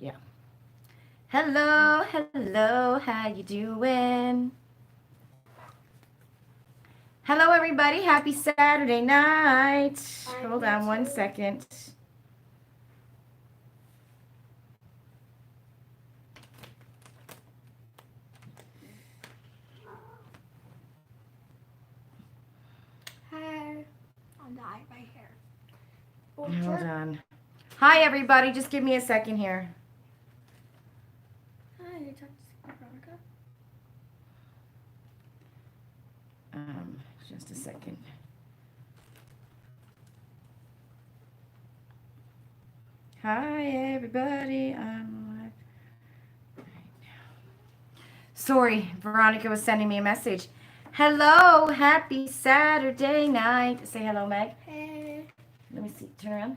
Yeah. Hello, hello, how you doing? Hello, everybody. Happy Saturday night. Hold on one second. Hi. I'll dye my hair. Hold on. Hi, everybody. Just give me a second here. Hi, you talked to Veronica? Just a second. Hi, everybody. I'm live right now. Sorry, Veronica was sending me a message. Hello, happy Saturday night. Say hello, Meg. Hey. Let me see. Turn around.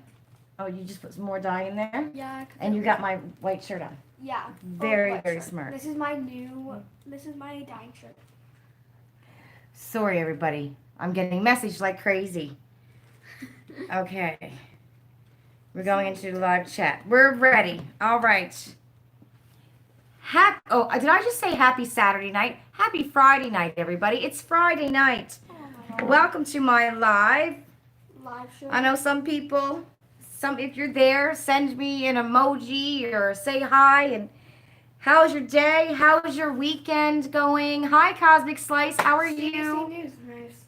Oh, you just put some more dye in there? Yeah. And you got my white shirt on. Yeah. Very, very smart. This is my dyeing shirt. Sorry, everybody. I'm getting messaged like crazy. Okay. We're going into the live chat. We're ready. All right. Did I just say happy Saturday night? Happy Friday night, everybody. It's Friday night. Oh my God. Welcome to my live Show. I know some people, if you're there, send me an emoji or say hi. And how's your day? How's your weekend going? Hi, Cosmic Slice. How are you? News. Nice.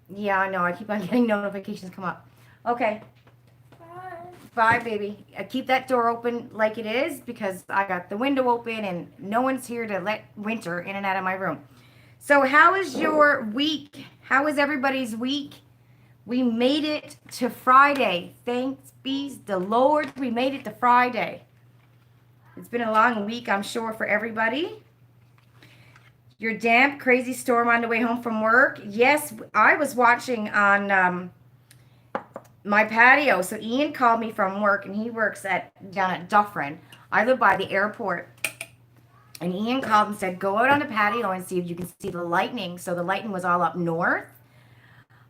Yeah, I know. I keep on getting notifications come up. Okay. Bye, baby. Keep that door open like it is because I got the window open and no one's here to let winter in and out of my room. So how is your week? How is everybody's week? We made it to Friday. Thanks be the Lord. We made it to Friday. It's been a long week, I'm sure, for everybody. Your damp, crazy storm on the way home from work. Yes, I was watching on my patio. So Ian called me from work, and he works down at Dufferin. I live by the airport. And Ian called and said, go out on the patio and see if you can see the lightning. So the lightning was all up north.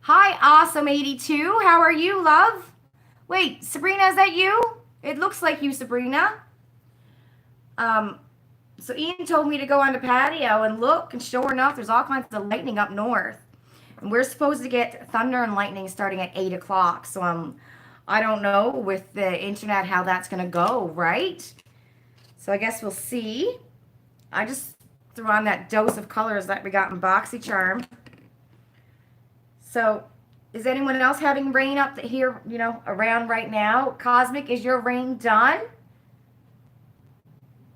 Hi, Awesome82. How are you, love? Wait, Sabrina, is that you? It looks like you, Sabrina. So Ian told me to go on the patio and look, and sure enough, there's all kinds of lightning up north. And we're supposed to get thunder and lightning starting at 8 o'clock. So I don't know with the internet how that's going to go, right? So I guess we'll see. I just threw on that dose of colors that we got in BoxyCharm. So is anyone else having rain up here, around right now? Cosmic, is your rain done?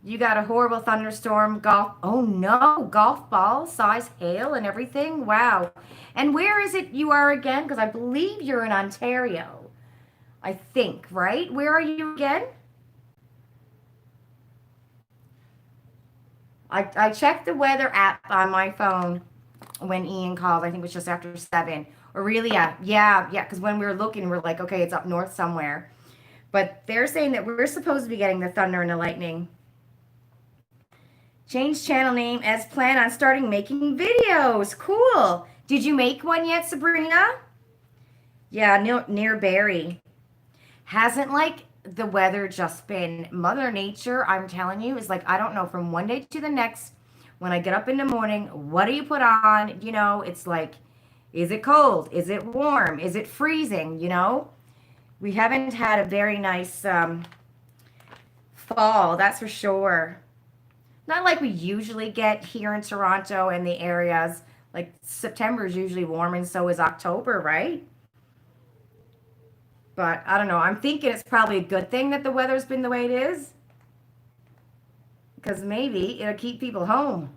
You got a horrible thunderstorm, golf ball size hail and everything. Wow. And where is it you are again? Because I believe you're in Ontario. I think, right? Where are you again? I checked the weather app on my phone when Ian called. I think it was just after 7. Or really, yeah. Because when we were looking, we're like, okay, it's up north somewhere. But they're saying that we're supposed to be getting the thunder and the lightning. Change channel name as planned on starting making videos. Cool. Did you make one yet, Sabrina? Yeah, near Barrie. Hasn't the weather just been Mother Nature, I'm telling you, is I don't know, from one day to the next, when I get up in the morning, what do you put on? It's is it cold? Is it warm? Is it freezing? We haven't had a very nice fall, that's for sure. Not like we usually get here in Toronto and the areas. September is usually warm and so is October, right? But I don't know. I'm thinking it's probably a good thing that the weather's been the way it is. Because maybe it'll keep people home.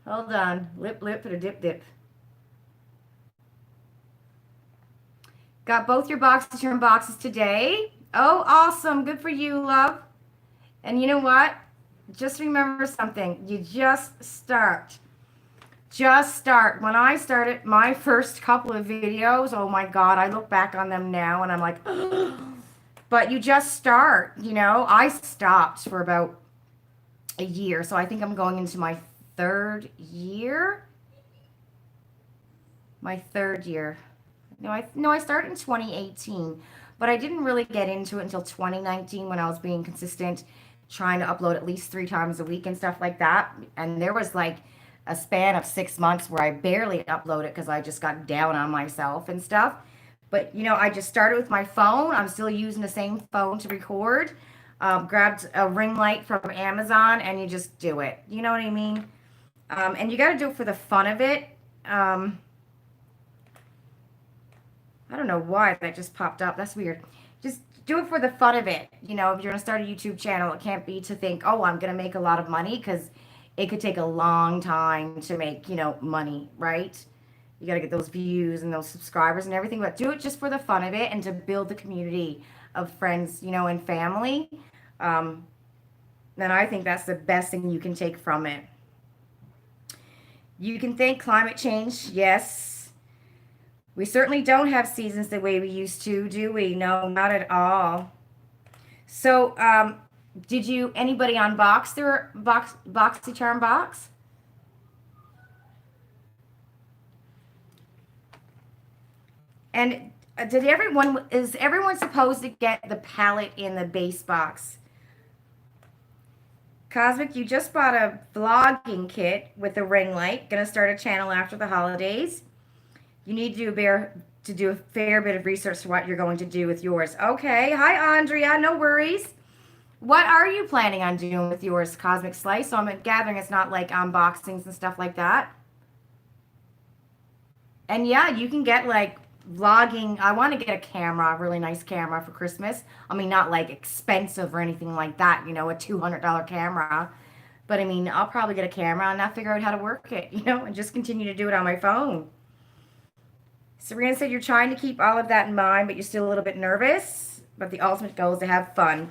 Hold on. Lip for the dip. Got both your BoxyCharm boxes today. Oh, awesome. Good for you, love. And you know what? Just remember something. You just start. When I started my first couple of videos, oh my God, I look back on them now and I'm like, but you just start, I stopped for about a year. So I think I'm going into my third year. No, I started in 2018, but I didn't really get into it until 2019 when I was being consistent, trying to upload at least 3 times a week and stuff like that. And there was like a span of 6 months where I barely uploaded because I just got down on myself and stuff. But I just started with my phone. I'm still using the same phone to record. Grabbed a ring light from Amazon, and you just do it. You know what I mean? And you got to do it for the fun of it. I don't know why that just popped up. That's weird. Just do it for the fun of it. If you're going to start a YouTube channel, it can't be to think, oh, I'm going to make a lot of money, because it could take a long time to make, money, right? You got to get those views and those subscribers and everything, but do it just for the fun of it and to build the community of friends, and family. Then I think that's the best thing you can take from it. You can thank climate change. Yes. We certainly don't have seasons the way we used to, do we? No, not at all. So, did anybody unbox their BoxyCharm box? And is everyone supposed to get the palette in the base box? Cosmic, you just bought a vlogging kit with a ring light. Gonna start a channel after the holidays. You need to do a fair bit of research to what you're going to do with yours. Okay. Hi, Andrea. No worries. What are you planning on doing with yours, Cosmic Slice? So I'm gathering it's not like unboxings and stuff like that. And yeah, you can get like vlogging. I want to get a camera, a really nice camera for Christmas. I mean, not like expensive or anything like that, a $200 camera. But I mean, I'll probably get a camera and I'll figure out how to work it, and just continue to do it on my phone. Serena said you're trying to keep all of that in mind, but you're still a little bit nervous. But the ultimate goal is to have fun.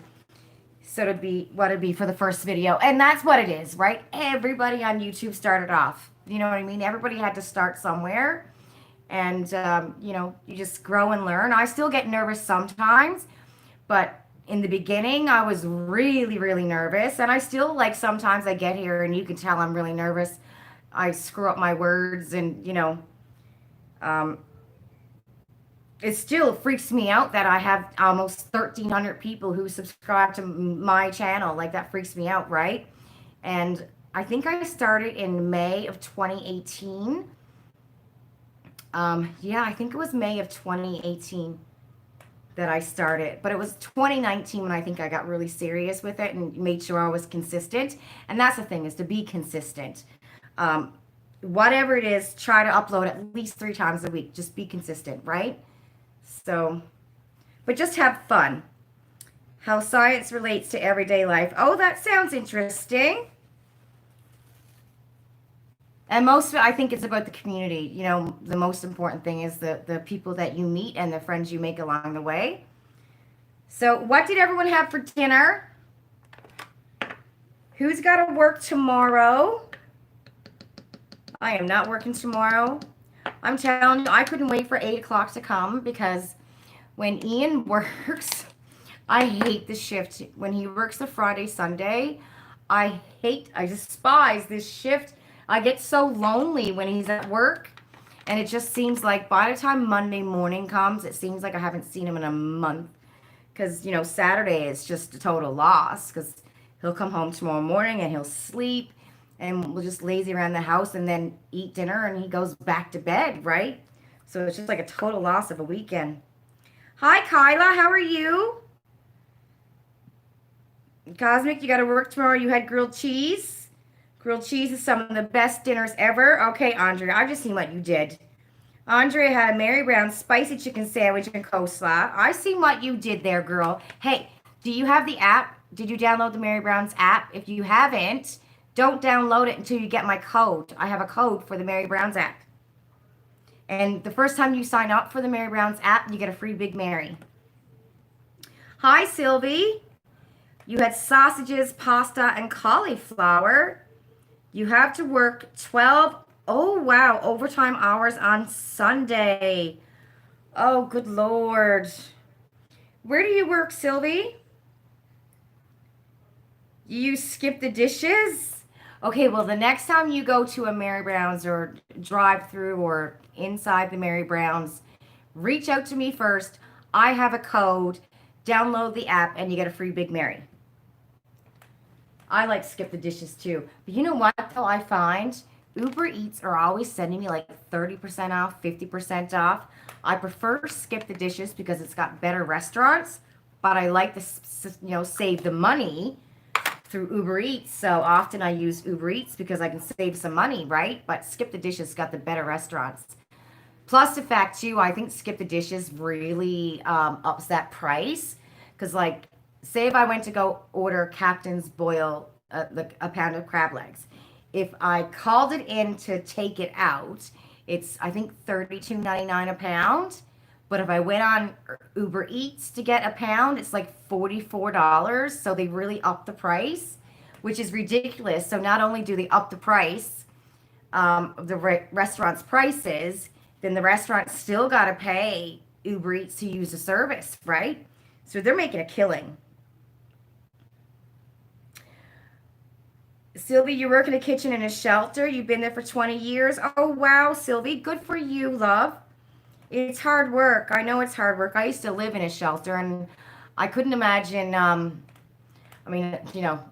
So it'd be what it'd be for the first video. And that's what it is, right? Everybody on YouTube started off. You know what I mean? Everybody had to start somewhere. And, you just grow and learn. I still get nervous sometimes. But in the beginning, I was really, really nervous. And I still, sometimes I get here and you can tell I'm really nervous. I screw up my words and, it still freaks me out that I have almost 1,300 people who subscribe to my channel. That freaks me out, right? And I think I started in May of 2018. Yeah, I think it was May of 2018 that I started. But it was 2019 when I think I got really serious with it and made sure I was consistent. And that's the thing, is to be consistent. Whatever it is, try to upload at least 3 times a week. Just be consistent, right? So, but just have fun. How science relates to everyday life. Oh, that sounds interesting. And most of it, I think it's about the community. The most important thing is the people that you meet and the friends you make along the way. So what did everyone have for dinner? Who's got to work tomorrow? I am not working tomorrow. I'm telling you, I couldn't wait for 8 o'clock to come, because when Ian works, I hate the shift. When he works the Friday, Sunday, I despise this shift. I get so lonely when he's at work, and it just seems like by the time Monday morning comes, it seems like I haven't seen him in a month, because, Saturday is just a total loss, because he'll come home tomorrow morning and he'll sleep, and we'll just lazy around the house and then eat dinner, and he goes back to bed, right? So it's just like a total loss of a weekend. Hi, Kyla. How are you? Cosmic, you got to work tomorrow. You had grilled cheese. Grilled cheese is some of the best dinners ever. Okay, Andrea, I've just seen what you did. Andrea had a Mary Brown spicy chicken sandwich and coleslaw. I seen what you did there, girl. Hey, do you have the app? Did you download the Mary Brown's app? If you haven't, don't download it until you get my code. I have a code for the Mary Brown's app. And the first time you sign up for the Mary Brown's app, you get a free Big Mary. Hi, Sylvie. You had sausages, pasta, and cauliflower. You have to work 12, oh wow, overtime hours on Sunday. Oh, good Lord. Where do you work, Sylvie? You skip the dishes? Okay, well, the next time you go to a Mary Brown's or drive through or inside the Mary Brown's, reach out to me first. I have a code. Download the app and you get a free Big Mary. I like skip the dishes too. But you know what though, I find Uber Eats are always sending me like 30% off, 50% off. I prefer skip the dishes because it's got better restaurants, but I like to save the money through Uber Eats. So often I use Uber Eats because I can save some money, right? But skip the dishes got the better restaurants. Plus the fact too, I think skip the dishes really ups that price. Because like, say if I went to go order Captain's Boil, a pound of crab legs. If I called it in to take it out, it's I think $32.99 a pound. But if I went on Uber Eats to get a pound, it's like $44. So they really up the price, which is ridiculous. So not only do they up the price of the restaurant's prices, then the restaurant still got to pay Uber Eats to use the service, right? So they're making a killing. Sylvie, you work in a kitchen in a shelter. You've been there for 20 years. Oh, wow, Sylvie. Good for you, love. It's hard work. I know it's hard work. I used to live in a shelter, and I couldn't imagine,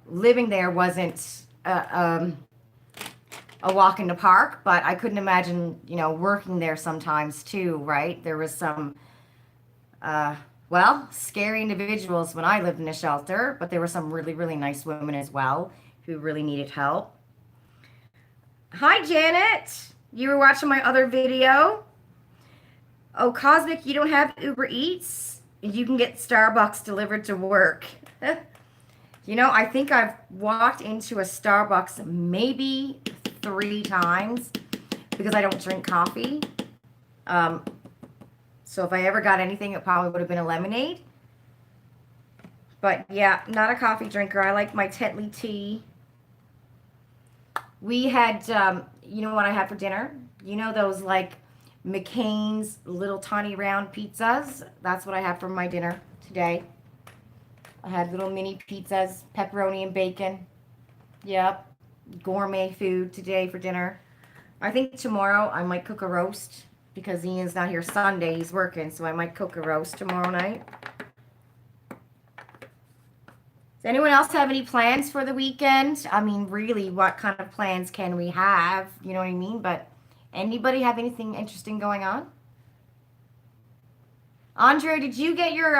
living there wasn't a walk in the park, but I couldn't imagine, working there sometimes too, right? There was some, scary individuals when I lived in a shelter, but there were some really, really nice women as well who really needed help. Hi, Janet. You were watching my other video. Oh, Cosmic, you don't have Uber Eats? You can get Starbucks delivered to work. I think I've walked into a Starbucks maybe 3 times because I don't drink coffee. So if I ever got anything, it probably would have been a lemonade. But yeah, not a coffee drinker. I like my Tetley tea. We had, you know what I had for dinner? You know those like McCain's little tiny round pizzas? That's what I had for my dinner today. I had little mini pizzas, pepperoni and bacon. Yep. Gourmet food today for dinner. I think tomorrow I might cook a roast because Ian's not here Sunday. He's working, so I might cook a roast tomorrow night. Does anyone else have any plans for the weekend? I mean, really, what kind of plans can we have? You know what I mean? But anybody have anything interesting going on? Andre, did you get your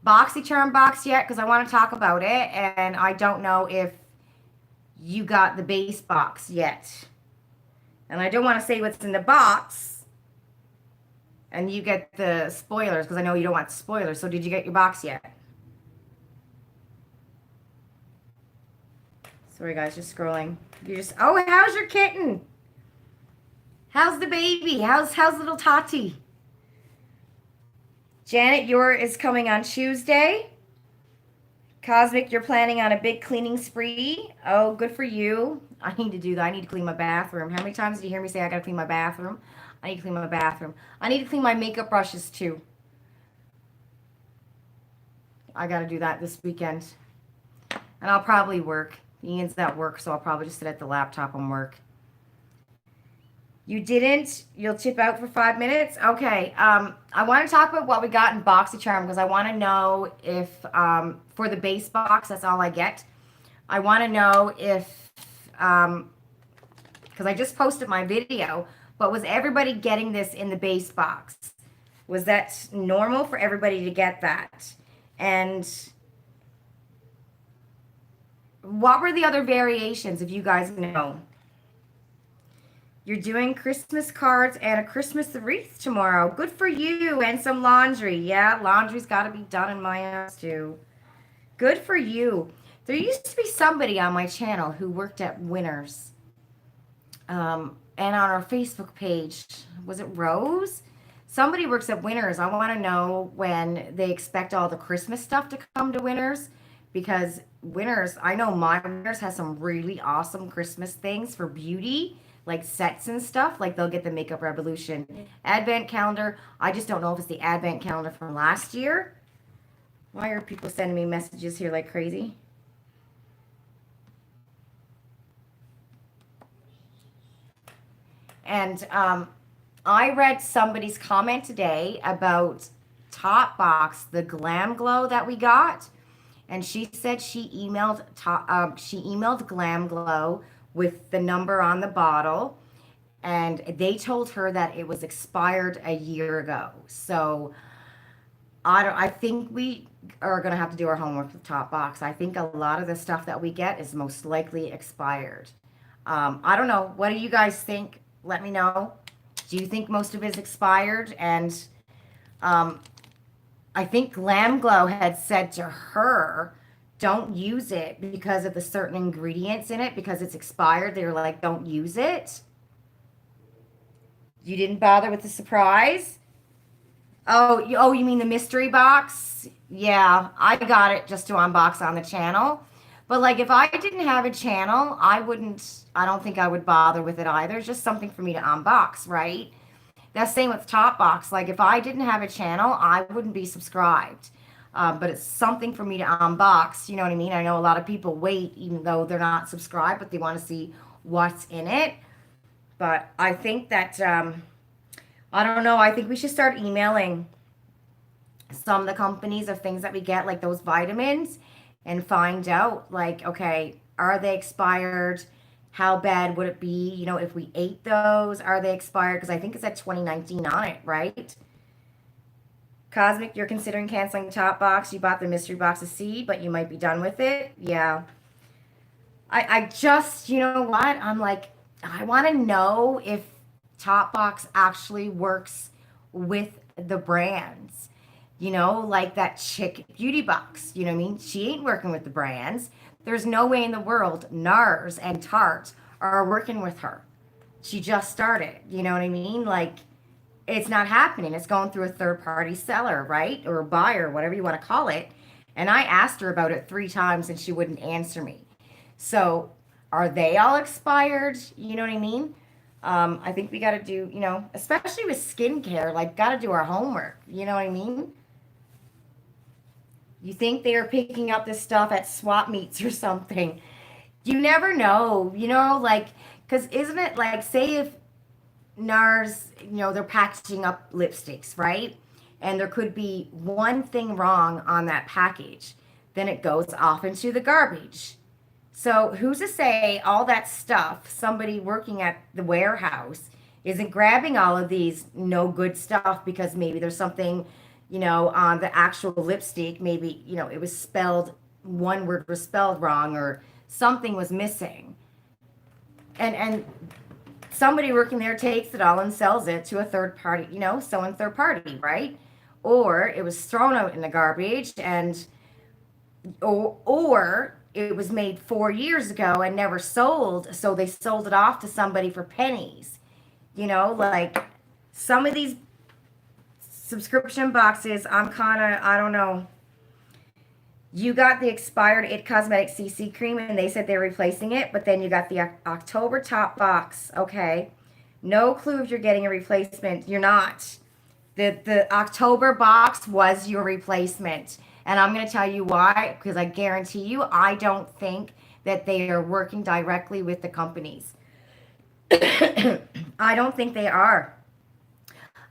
BoxyCharm box yet? Because I want to talk about it, and I don't know if you got the base box yet. And I don't want to say what's in the box, and you get the spoilers, because I know you don't want spoilers. So did you get your box yet? Sorry, guys, just scrolling. Oh, how's your kitten? How's the baby? How's little Tati? Janet, yours is coming on Tuesday. Cosmic, you're planning on a big cleaning spree. Oh, good for you. I need to do that. I need to clean my bathroom. How many times did you hear me say I gotta clean my bathroom? I need to clean my bathroom. I need to clean my makeup brushes too. I gotta do that this weekend. And I'll probably work. Ian's at work, so I'll probably just sit at the laptop and work. You didn't? You'll tip out for 5 minutes? Okay. I want to talk about what we got in BoxyCharm because I want to know if, for the base box, that's all I get. I want to know if, because I just posted my video, but was everybody getting this in the base box? Was that normal for everybody to get that? And what were the other variations, if you guys know? You're doing Christmas cards and a Christmas wreath tomorrow. Good for you. And some laundry. Yeah, laundry's got to be done in my house too. Good for you. There used to be somebody on my channel who worked at Winners. And on our Facebook page, was it Rose? Somebody works at Winners. I want to know when they expect all the Christmas stuff to come to Winners. Because Winners, I know my Winners has some really awesome Christmas things for beauty. Like sets and stuff, like they'll get the Makeup Revolution advent calendar. I just don't know if it's the advent calendar from last year. Why are people sending me messages here like crazy? And I read somebody's comment today about Topbox, the Glam Glow that we got, and she said she emailed Glam Glow with the number on the bottle, and they told her that it was expired a year ago. So I think we are gonna have to do our homework with Topbox. I think a lot of the stuff that we get is most likely expired. I don't know. What do you guys think? Let me know. Do you think most of it is expired? And I think Glam Glow had said to her, don't use it because of the certain ingredients in it, because it's expired. They were like, don't use it. You didn't bother with the surprise? Oh, you mean the mystery box? Yeah, I got it just to unbox on the channel. But like if I didn't have a channel, I don't think I would bother with it either. It's just something for me to unbox, right? That's same with Topbox. Like if I didn't have a channel, I wouldn't be subscribed. But it's something for me to unbox. You know what I mean? I know a lot of people wait even though they're not subscribed, but they want to see what's in it. But I think that, I don't know. I think we should start emailing some of the companies of things that we get, like those vitamins, and find out, like, okay, are they expired? How bad would it be, if we ate those? Are they expired? Because I think it's at 2019 on it, right? Cosmic, you're considering canceling Topbox. You bought the mystery box of C, but you might be done with it. Yeah. I just, you know what? I'm like, I want to know if Topbox actually works with the brands. Like that chick beauty box. You know what I mean? She ain't working with the brands. There's no way in the world NARS and Tarte are working with her. She just started. You know what I mean? Like, it's not happening. It's going through a third-party seller, right? Or a buyer, whatever you want to call it. And I asked her about it 3 times and she wouldn't answer me. So are they all expired? You know what I mean? I think we got to do, especially with skincare, like, got to do our homework. You know what I mean? You think they are picking up this stuff at swap meets or something. You never know, like, because isn't it like, say if NARS, they're packaging up lipsticks, right? And there could be one thing wrong on that package. Then it goes off into the garbage. So who's to say all that stuff, somebody working at the warehouse isn't grabbing all of these no good stuff because maybe there's something, on the actual lipstick, maybe, it was spelled, one word was spelled wrong or something was missing. And somebody working there takes it all and sells it to a third party, selling third party, right? Or it was thrown out in the garbage or it was made 4 years ago and never sold, so they sold it off to somebody for pennies. Like some of these subscription boxes, I don't know. You got the expired It Cosmetics CC cream and they said they're replacing it, but then you got the October Topbox, okay? No clue if you're getting a replacement. You're not. The October box was your replacement. And I'm going to tell you why, because I guarantee you, I don't think that they are working directly with the companies. I don't think they are.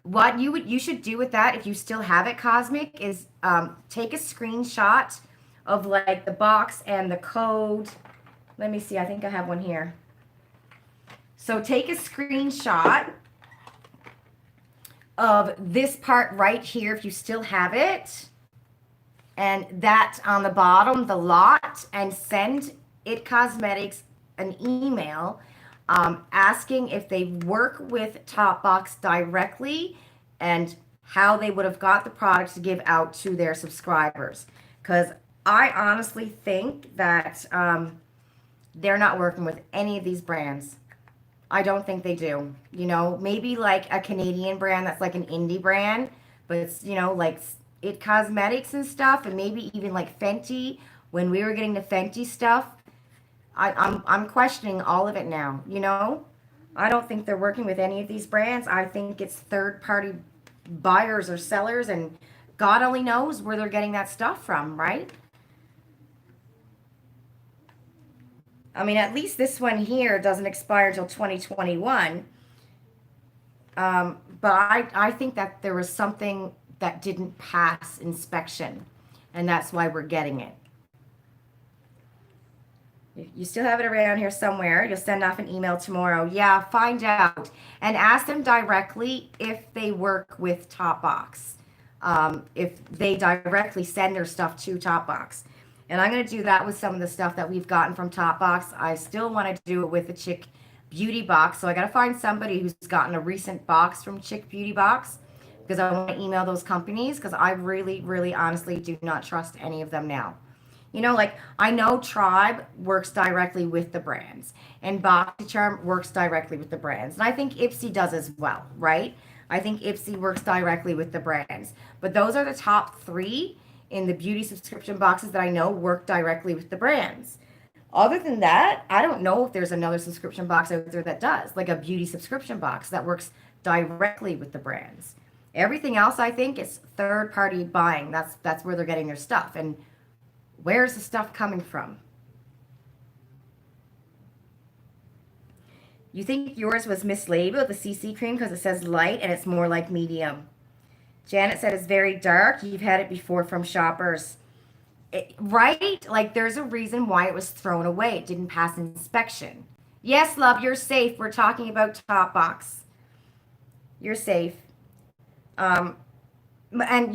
What you should do with that, if you still have it, Cosmic, is take a screenshot of like the box and the code. Let me see. I think I have one here. So take a screenshot of this part right here if you still have it. And that on the bottom, the lot, and send It Cosmetics an email asking if they work with Topbox directly and how they would have got the product to give out to their subscribers. Because I honestly think that they're not working with any of these brands. I don't think they do. Maybe like a Canadian brand that's like an indie brand, but it's, like It Cosmetics and stuff, and maybe even like Fenty. When we were getting the Fenty stuff, I'm questioning all of it now. I don't think they're working with any of these brands. I think it's third-party buyers or sellers, and God only knows where they're getting that stuff from, right? I mean, at least this one here doesn't expire until 2021. But I think that there was something that didn't pass inspection. And that's why we're getting it. You still have it around here somewhere. You'll send off an email tomorrow. Yeah, find out. And ask them directly if they work with Topbox. If they directly send their stuff to Topbox. And I'm going to do that with some of the stuff that we've gotten from Topbox. I still want to do it with the Chick Beauty Box. So I got to find somebody who's gotten a recent box from Chick Beauty Box, because I want to email those companies, because I really, really honestly do not trust any of them now. You know, like, I know Tribe works directly with the brands, and BoxyCharm works directly with the brands. And I think Ipsy does as well, right? I think Ipsy works directly with the brands. But those are the top 3 in the beauty subscription boxes that I know work directly with the brands. Other than that, I don't know if there's another subscription box out there that does, like a beauty subscription box that works directly with the brands. Everything else, I think, is third-party buying. That's where they're getting their stuff. And where's the stuff coming from? You think yours was mislabeled, the CC cream, because it says light and it's more like medium. Janet said it's very dark. You've had it before from Shoppers. Right? Like, there's a reason why it was thrown away. It didn't pass inspection. Yes, love, you're safe. We're talking about Topbox. You're safe. And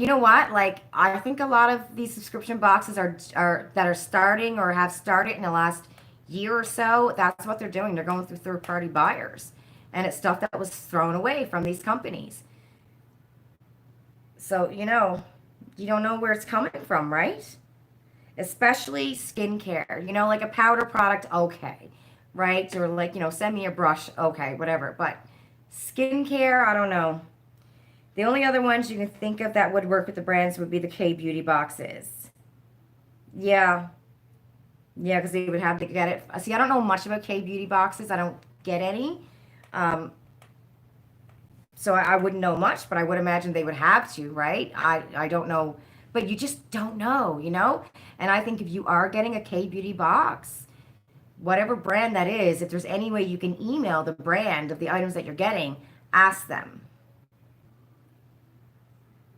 you know what? Like, I think a lot of these subscription boxes are that are starting or have started in the last year or so. That's what they're doing. They're going through third-party buyers, and it's stuff that was thrown away from these companies. So, you know, you don't know where it's coming from, right? Especially skincare. You know, like a powder product, okay, right? Or like, you know, send me a brush, okay, whatever. But skincare, I don't know. The only other ones you can think of that would work with the brands would be the K-Beauty boxes. Yeah. Yeah, because they would have to get it. See, I don't know much about K-Beauty boxes. I don't get any. So I wouldn't know much, but I would imagine they would have to, right? I don't know. But you just don't know, you know? And I think if you are getting a K-Beauty box, whatever brand that is, if there's any way you can email the brand of the items that you're getting, ask them.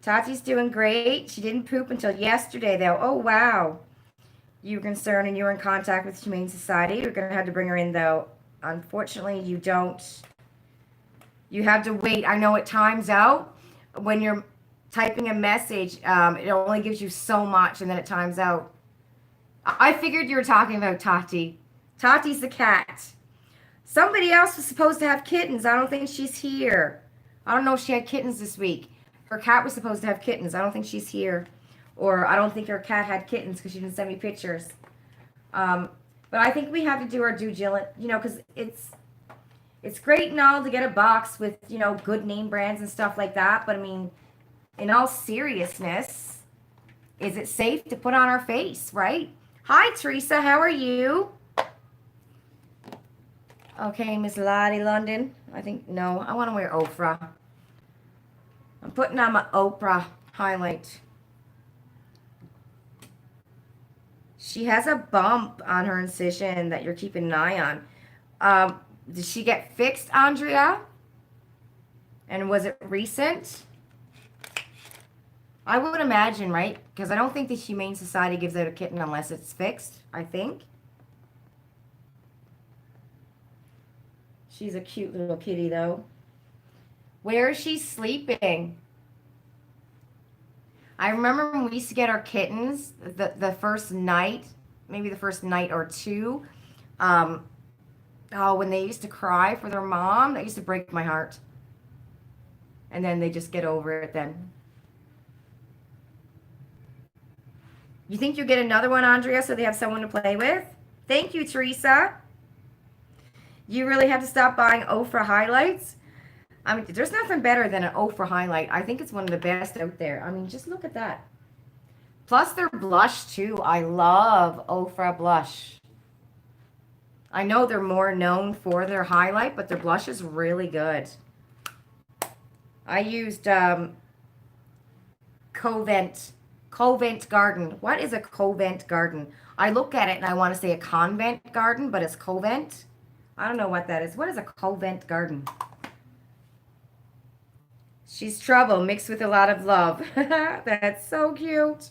Tati's doing great. She didn't poop until yesterday, though. Oh, wow. You were concerned and you were in contact with Humane Society. You're going to have to bring her in, though. Unfortunately, you don't. You have to wait. I know it times out. When you're typing a message, it only gives you so much, and then it times out. I figured you were talking about Tati. Tati's the cat. Somebody else was supposed to have kittens. I don't think she's here. I don't know if she had kittens this week. Her cat was supposed to have kittens. I don't think she's here. Or I don't think her cat had kittens because she didn't send me pictures. But I think we have to do our due diligence, you know, because it's great and all to get a box with, you know, good name brands and stuff like that. But, I mean, in all seriousness, is it safe to put on our face, right? Hi, Teresa. How are you? Okay, Miss Lottie London. I think, no, I want to wear Oprah. I'm putting on my Oprah highlight. She has a bump on her incision that you're keeping an eye on. Did she get fixed, Andrea? And was it recent? I would imagine, right? Because I don't think the Humane Society gives out a kitten unless it's fixed, I think. She's a cute little kitty, though. Where is she sleeping? I remember when we used to get our kittens, the first night, maybe the first night or two, when they used to cry for their mom, that used to break my heart. And then they just get over it then. You think you'll get another one, Andrea, so they have someone to play with? Thank you, Teresa. You really have to stop buying Ofra highlights. I mean, there's nothing better than an Ofra highlight. I think it's one of the best out there. I mean, just look at that. Plus, their blush, too. I love Ofra blush. I know they're more known for their highlight, but their blush is really good. I used Covent Garden. What is a Covent Garden? I look at it and I want to say a convent garden, but it's Covent. I don't know what that is. What is a Covent Garden? She's trouble mixed with a lot of love. That's so cute.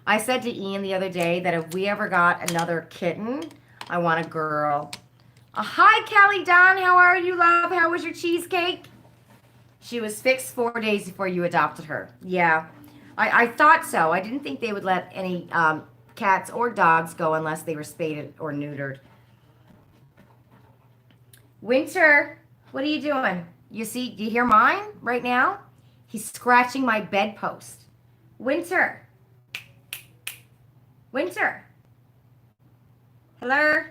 I said to Ian the other day that if we ever got another kitten, I want a girl. Hi, Kelly Dawn. How are you, love? How was your cheesecake? She was fixed 4 days before you adopted her. Yeah, I thought so. I didn't think they would let any cats or dogs go unless they were spaded or neutered. Winter, what are you doing? You see, do you hear mine right now? He's scratching my bedpost. Winter. Winter. Hello?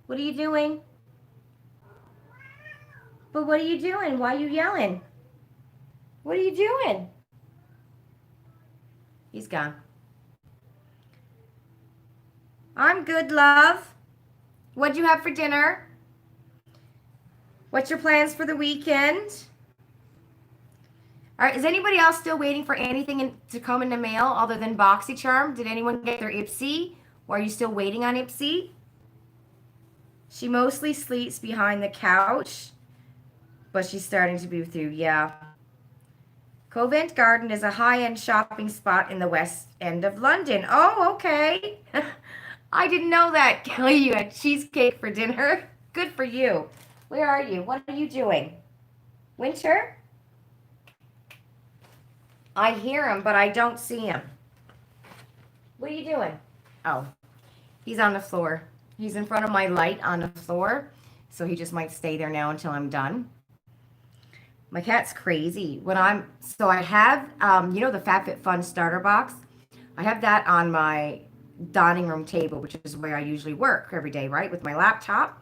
What are you doing? But what are you doing? Why are you yelling? What are you doing? He's gone. I'm good, love. What'd you have for dinner? What's your plans for the weekend? All right, is anybody else still waiting for anything to come in the mail other than BoxyCharm? Did anyone get their Ipsy? Or are you still waiting on Ipsy? She mostly sleeps behind the couch, but she's starting to be with you, yeah. Covent Garden is a high-end shopping spot in the West End of London. Oh, okay. I didn't know that, Kelly. You had cheesecake for dinner. Good for you. Where are you? What are you doing? Winter? I hear him, but I don't see him. What are you doing? Oh, he's on the floor. He's in front of my light on the floor, so he just might stay there now until I'm done. My cat's crazy. So I have, you know, the FabFitFun starter box. I have that on my dining room table, which is where I usually work every day, right, with my laptop.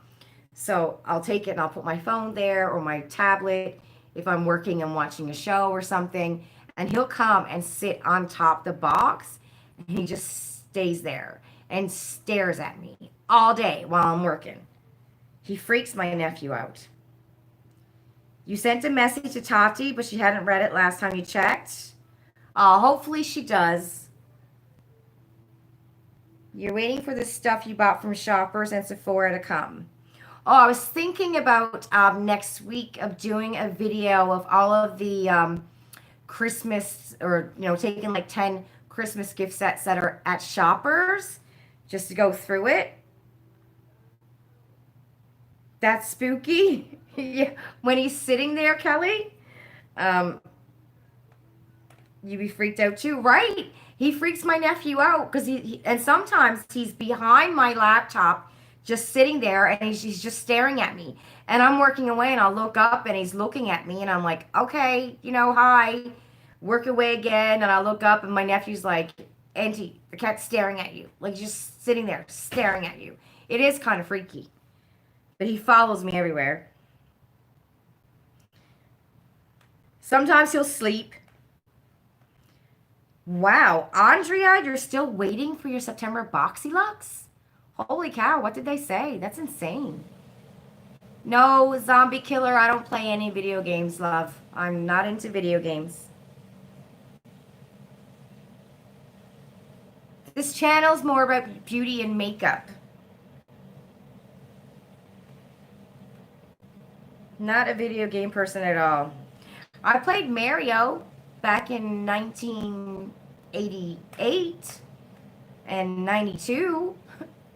So I'll take it and I'll put my phone there or my tablet if I'm working and watching a show or something. And he'll come and sit on top the box, and he just stays there and stares at me all day while I'm working. He freaks my nephew out. You sent a message to Tati, but she hadn't read it last time you checked. Hopefully she does. You're waiting for the stuff you bought from Shoppers and Sephora to come. Oh, I was thinking about next week of doing a video of all of the Christmas, or, you know, taking like 10 Christmas gift sets that are at Shoppers just to go through it. That's spooky. Yeah. When he's sitting there, Kelly, you be freaked out too, right? He freaks my nephew out because and sometimes he's behind my laptop, just sitting there, and he's just staring at me. And I'm working away, and I'll look up, and he's looking at me, and I'm like, okay, you know, hi, work away again. And I look up, and my nephew's like, Auntie, the cat's staring at you, like just sitting there staring at you. It is kind of freaky, but he follows me everywhere. Sometimes he'll sleep. Wow, Andrea, you're still waiting for your September Boxy Lux? Holy cow, what did they say? That's insane. No, Zombie Killer, I don't play any video games, love. I'm not into video games. This channel's more about beauty and makeup. Not a video game person at all. I played Mario back in 1988 and 92.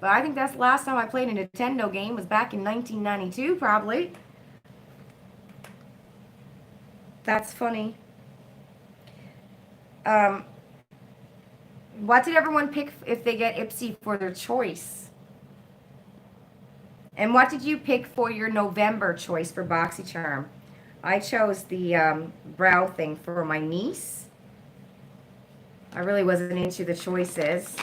But I think that's the last time I played a Nintendo game was back in 1992, probably. That's funny. What did everyone pick if they get Ipsy for their choice? And what did you pick for your November choice for BoxyCharm? I chose the brow thing for my niece. I really wasn't into the choices.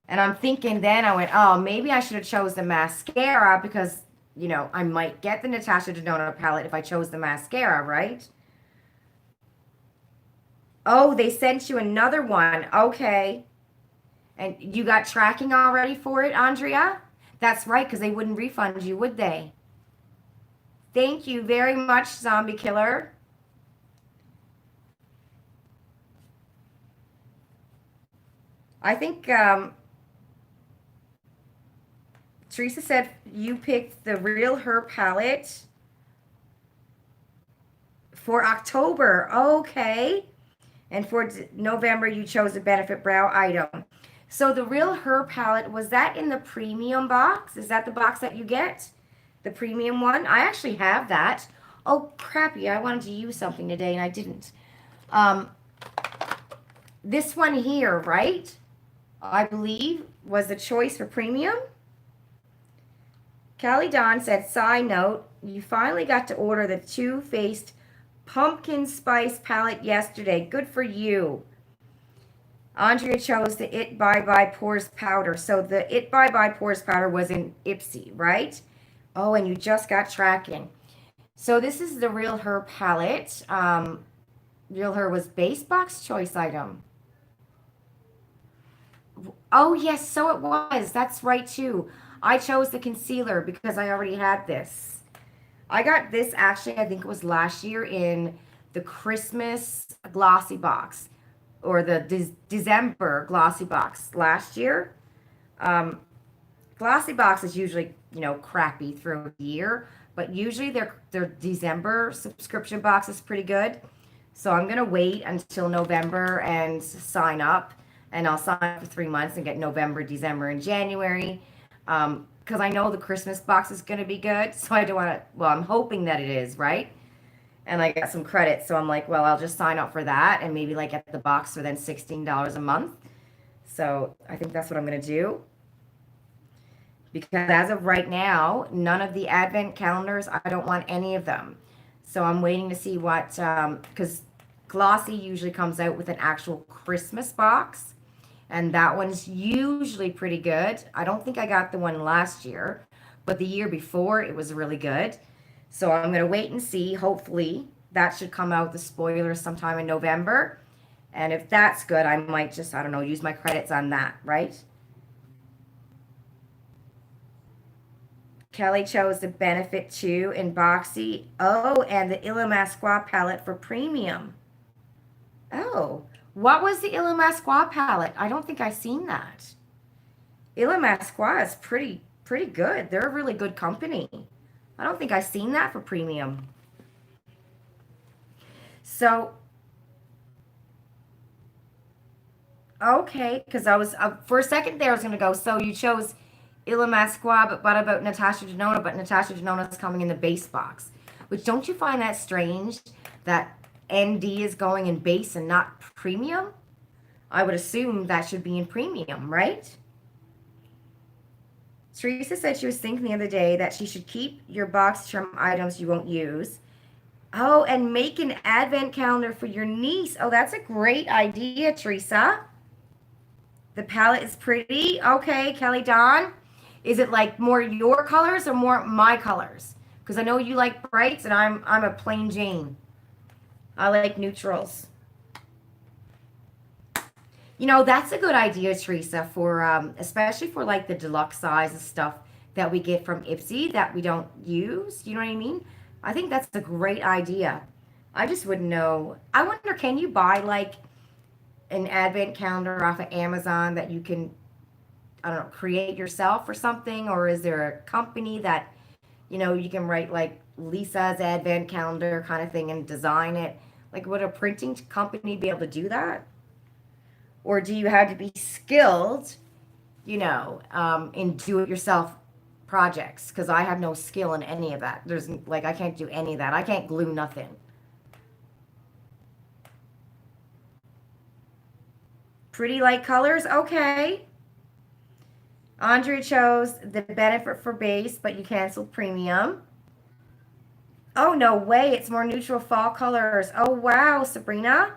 And I'm thinking then, I went, oh, maybe I should have chose the mascara because, you know, I might get the Natasha Denona palette if I chose the mascara, right? Oh, they sent you another one. Okay. And you got tracking already for it, Andrea? That's right, because they wouldn't refund you, would they? Thank you very much, Zombie Killer. I think Teresa said you picked the Real Her palette For October, okay. And for November, you chose a Benefit Brow item. So the Real Her palette, was that in the premium box? Is that the box that you get? The premium one? I actually have that. Oh, crappy. I wanted to use something today and I didn't. This one here, right? I believe was the choice for premium. Callie Dawn said, side note, you finally got to order the Too Faced Pumpkin Spice palette yesterday. Good for you. Andrea chose the It Bye Bye Pores powder. So the It Bye Bye Pores powder was in Ipsy, right? Oh, and you just got tracking. So this is the Real Her palette. Real Her was base box choice item. Oh, yes, so it was. That's right, too. I chose the concealer because I already had this. I got this, actually, I think it was last year in the Christmas glossy box or the December glossy box last year. Glossy box is usually, crappy through the year, but usually their December subscription box is pretty good. So I'm going to wait until November and sign up. And I'll sign up for 3 months and get November, December, and January. Because I know the Christmas box is going to be good. So I don't want to, well, I'm hoping that it is, right? And I got some credits. So I'm like, well, I'll just sign up for that and maybe like get the box for then $16 a month. So I think that's what I'm going to do. Because as of right now, none of the advent calendars, I don't want any of them. So I'm waiting to see what, because Glossy usually comes out with an actual Christmas box. And that one's usually pretty good. I don't think I got the one last year, but the year before it was really good. So I'm going to wait and see. Hopefully that should come out, the spoilers, sometime in November. And if that's good, I might just, I don't know, use my credits on that, right? Kelly chose the Benefit 2 in Boxy. Oh, and the Illamasqua palette for premium. Oh, what was the Illamasqua palette? I don't think I've seen that. Illamasqua is pretty good. They're a really good company. I don't think I've seen that for premium. So, okay, because I was, for a second there, I was going to go, so you chose Illamasqua, but what about Natasha Denona? But Natasha Denona is coming in the base box. Which, don't you find that strange that ND is going in base and not premium? I would assume that should be in premium, right? Teresa said she was thinking the other day that she should keep your box trim items you won't use. Oh, and make an advent calendar for your niece. Oh, that's a great idea, Teresa. The palette is pretty. Okay, Kelly Dawn. Is it like more your colors or more my colors? Because I know you like brights and I'm a plain Jane. I like neutrals. That's a good idea, Teresa, for especially for like the deluxe size of stuff that we get from Ipsy that we don't use. You know what I mean? I think that's a great idea. I just wouldn't know. I wonder, can you buy like an advent calendar off of Amazon that you can, I don't know, create yourself or something? Or is there a company that, you can write like Lisa's advent calendar kind of thing and design it? Like, would a printing company be able to do that? Or do you have to be skilled, in do-it-yourself projects? Because I have no skill in any of that. I can't do any of that. I can't glue nothing. Pretty light colors, okay. Andrea chose the Benefit for base, but you canceled premium. Oh, no way. It's more neutral fall colors. Oh, wow, Sabrina.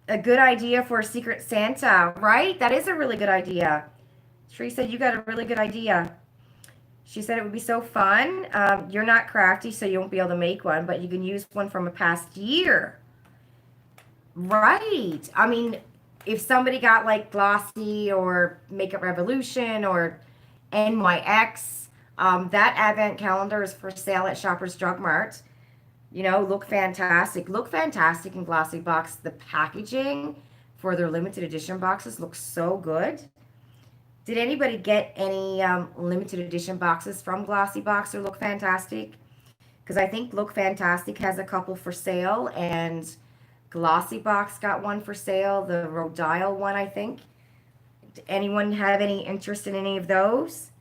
A good idea for a Secret Santa, right? That is a really good idea. Teresa, you got a really good idea. She said it would be so fun. You're not crafty, so you won't be able to make one, but you can use one from a past year. Right. I mean, if somebody got like Glossy or Makeup Revolution or NYX, that advent calendar is for sale at Shoppers Drug Mart. Look fantastic. Look fantastic in Glossy Box. The packaging for their limited edition boxes looks so good. Did anybody get any limited edition boxes from Glossy Box or Look Fantastic? Because I think Look Fantastic has a couple for sale, and Glossybox got one for sale, the Rhodial one, I think. Anyone have any interest in any of those?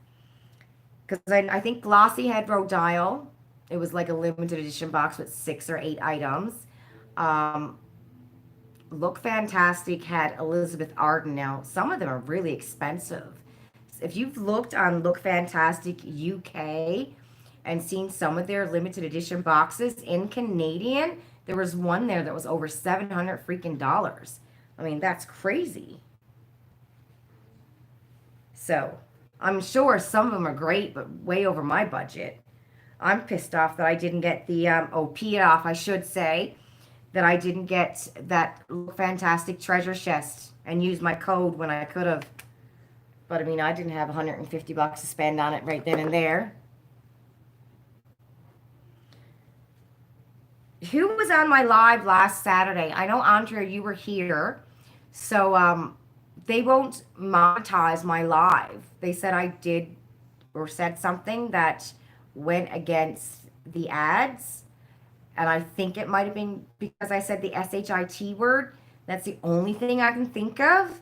Because I think Glossy had Rhodial. It was like a limited edition box with 6 or 8 items. Um, Look Fantastic had Elizabeth Arden. Now, some of them are really expensive. If you've looked on Look Fantastic UK and seen some of their limited edition boxes in Canadian, there was one there that was over $700 freaking dollars. I mean, that's crazy. So, I'm sure some of them are great, but way over my budget. I'm pissed off that I didn't get the, peed off, I should say, that I didn't get that Fantastic treasure chest and use my code when I could have. But, I mean, I didn't have $150 to spend on it right then and there. Who was on my live last Saturday? I know, Andrea, you were here. So, they won't monetize my live. They said I did or said something that went against the ads. And I think it might have been because I said the SHIT word. That's the only thing I can think of.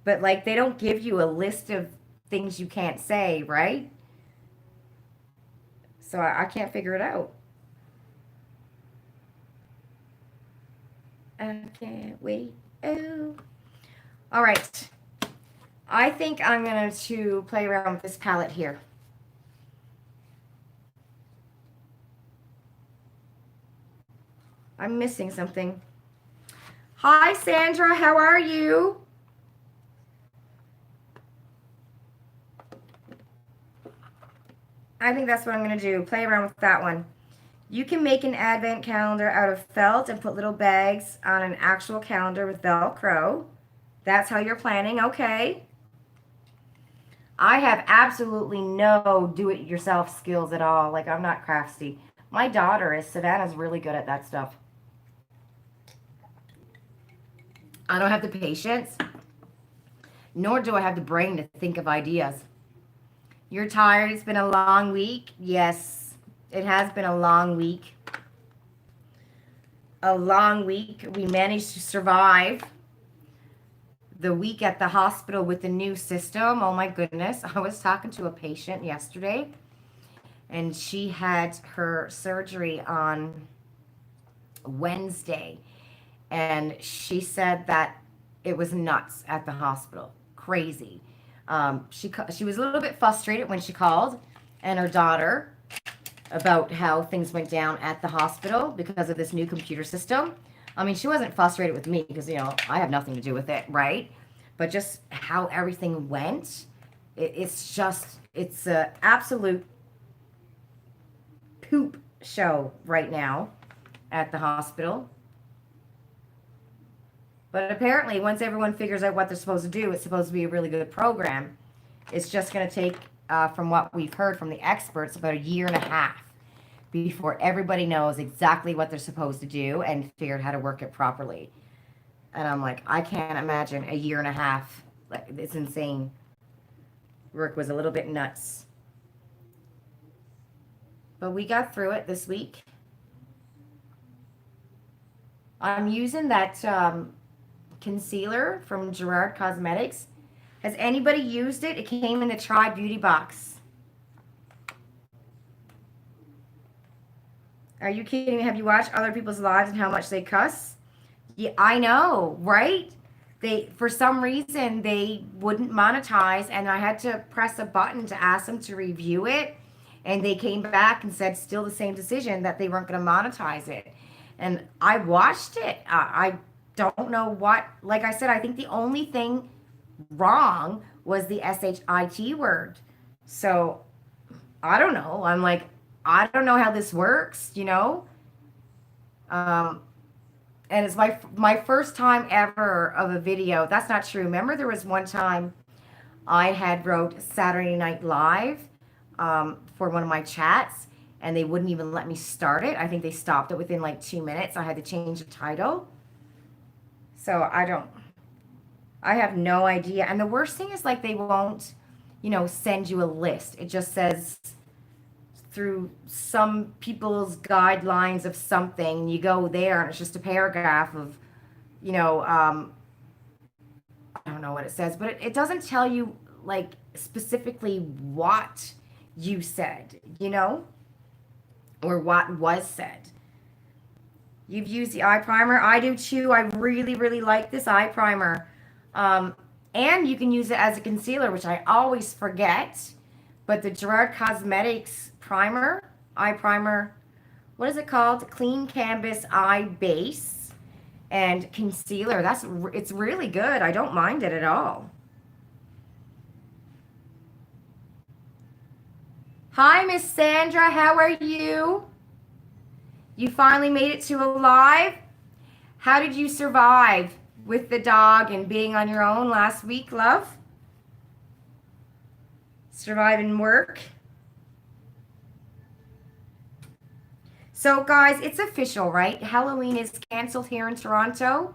But, like, they don't give you a list of things you can't say, right? So I can't figure it out. I can't wait. Oh. All right. I think I'm going to play around with this palette here. I'm missing something. Hi, Sandra. How are you? I think that's what I'm going to do. Play around with that one. You can make an advent calendar out of felt and put little bags on an actual calendar with Velcro. That's how you're planning. Okay. I have absolutely no do-it-yourself skills at all. Like, I'm not crafty. My daughter is. Savannah's really good at that stuff. I don't have the patience, nor do I have the brain to think of ideas. You're tired? It's been a long week? Yes, it has been a long week. A long week. We managed to survive the week at the hospital with the new system. Oh my goodness. I was talking to a patient yesterday, and she had her surgery on Wednesday. And she said that it was nuts at the hospital. Crazy. She was a little bit frustrated when she called, and her daughter, about how things went down at the hospital because of this new computer system. I mean, she wasn't frustrated with me because, you know, I have nothing to do with it, right? But just how everything went, it's an absolute poop show right now at the hospital. But apparently, once everyone figures out what they're supposed to do, it's supposed to be a really good program. It's just going to take, from what we've heard from the experts, about 1.5 years before everybody knows exactly what they're supposed to do and figure out how to work it properly. And I'm like, I can't imagine 1.5 years. Like, it's insane. Work was a little bit nuts. But we got through it this week. I'm using that concealer from Gerard Cosmetics. Has anybody used it? It came in the Try Beauty box. Are you kidding me? Have you watched other people's lives and how much they cuss? Yeah, I know, right? For some reason, they wouldn't monetize, and I had to press a button to ask them to review it, and they came back and said still the same decision, that they weren't going to monetize it. And I watched it. I don't know what, like I said, I think the only thing wrong was the SHIT word. So, I don't know. I'm like, I don't know how this works, you know? And it's my first time ever of a video. That's not true. Remember, there was one time I had wrote Saturday Night Live for one of my chats, and they wouldn't even let me start it. I think they stopped it within like 2 minutes. I had to change the title. So I have no idea. And the worst thing is, like, they won't, you know, send you a list. It just says, through some people's guidelines of something. You go there and it's just a paragraph of, you know, I don't know what it says, but it doesn't tell you like specifically what you said, you know, or what was said. You've used the eye primer. I do too. I really, really like this eye primer. And you can use it as a concealer, which I always forget. But the Gerard Cosmetics primer, eye primer, what is it called? Clean Canvas Eye Base and Concealer. It's really good. I don't mind it at all. Hi, Miss Sandra. How are you? You finally made it to a live? How did you survive with the dog and being on your own last week, love? Surviving work? So, guys, it's official, right? Halloween is canceled here in Toronto.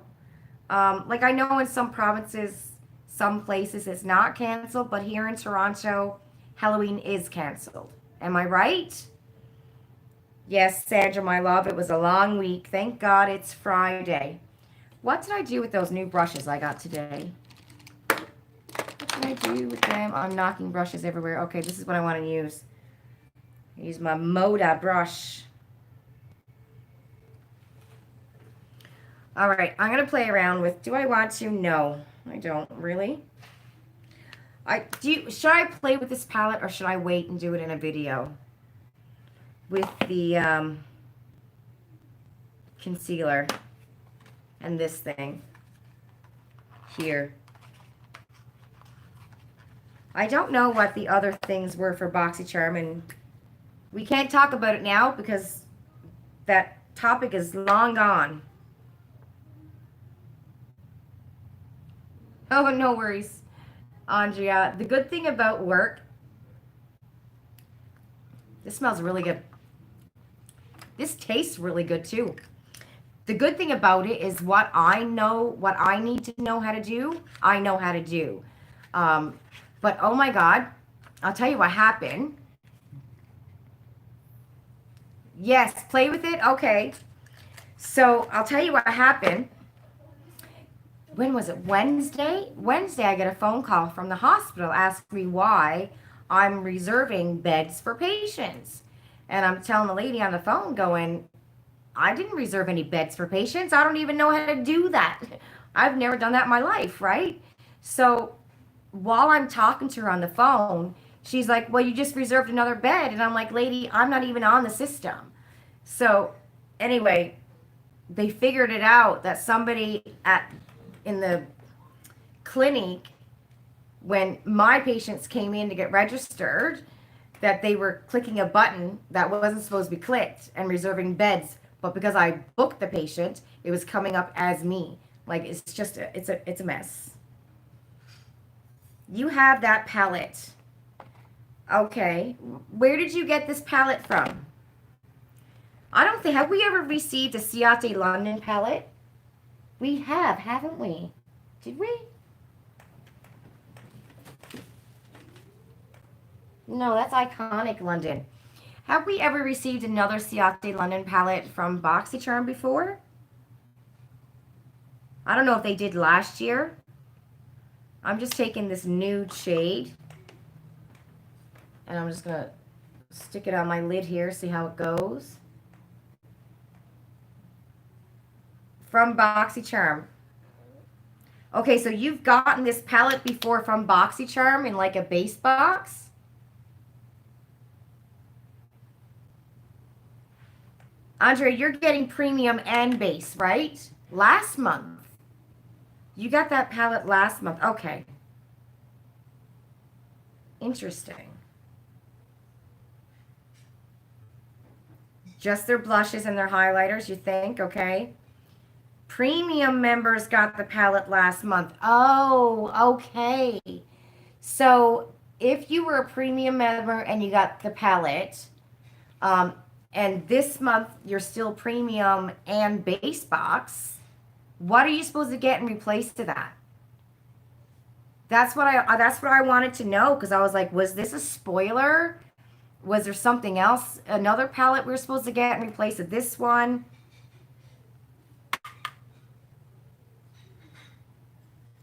Like, I know in some provinces, some places it's not canceled, but here in Toronto, Halloween is canceled. Am I right? Yes, Sandra, my love, it was a long week. Thank God it's Friday. What did I do with those new brushes I got today? What did I do with them? I'm knocking brushes everywhere. Okay, this is what I want to use. Use my Moda brush. All right, I'm going to play around with, do I want to? No, I don't really. Should I play with this palette or should I wait and do it in a video? With the concealer and this thing here. I don't know what the other things were for BoxyCharm, and we can't talk about it now because that topic is long gone. Oh, no worries, Andrea. The good thing about work, this smells really good. This tastes really good too. The good thing about it is what I know, what I need to know how to do, I know how to do. But oh my God, I'll tell you what happened. Yes, play with it? Okay. So I'll tell you what happened. When was it? Wednesday? Wednesday, I get a phone call from the hospital asking me why I'm reserving beds for patients. And I'm telling the lady on the phone going, I didn't reserve any beds for patients. I don't even know how to do that. I've never done that in my life, right? So while I'm talking to her on the phone, she's like, well, you just reserved another bed. And I'm like, lady, I'm not even on the system. So anyway, they figured it out that somebody in the clinic, when my patients came in to get registered, that they were clicking a button that wasn't supposed to be clicked and reserving beds. But because I booked the patient, it was coming up as me. Like, it's just, it's a mess. You have that palette. Okay. Where did you get this palette from? I don't think, have we ever received a Ciate London palette? We have, haven't we? Did we? No, that's Iconic London. Have we ever received another Ciate London palette from BoxyCharm before? I don't know if they did last year. I'm just taking this nude shade. And I'm just going to stick it on my lid here, see how it goes. From BoxyCharm. Okay, so you've gotten this palette before from BoxyCharm in like a base box? Andre, you're getting premium and base, right? Last month. You got that palette last month. Okay. Interesting. Just their blushes and their highlighters, you think? Okay. Premium members got the palette last month. Oh, okay. So if you were a premium member and you got the palette, and this month you're still premium and base box, what are you supposed to get in replace to that? That's what I wanted to know, because I was like, was this a spoiler? Was there something else? Another palette we were supposed to get in place of this one?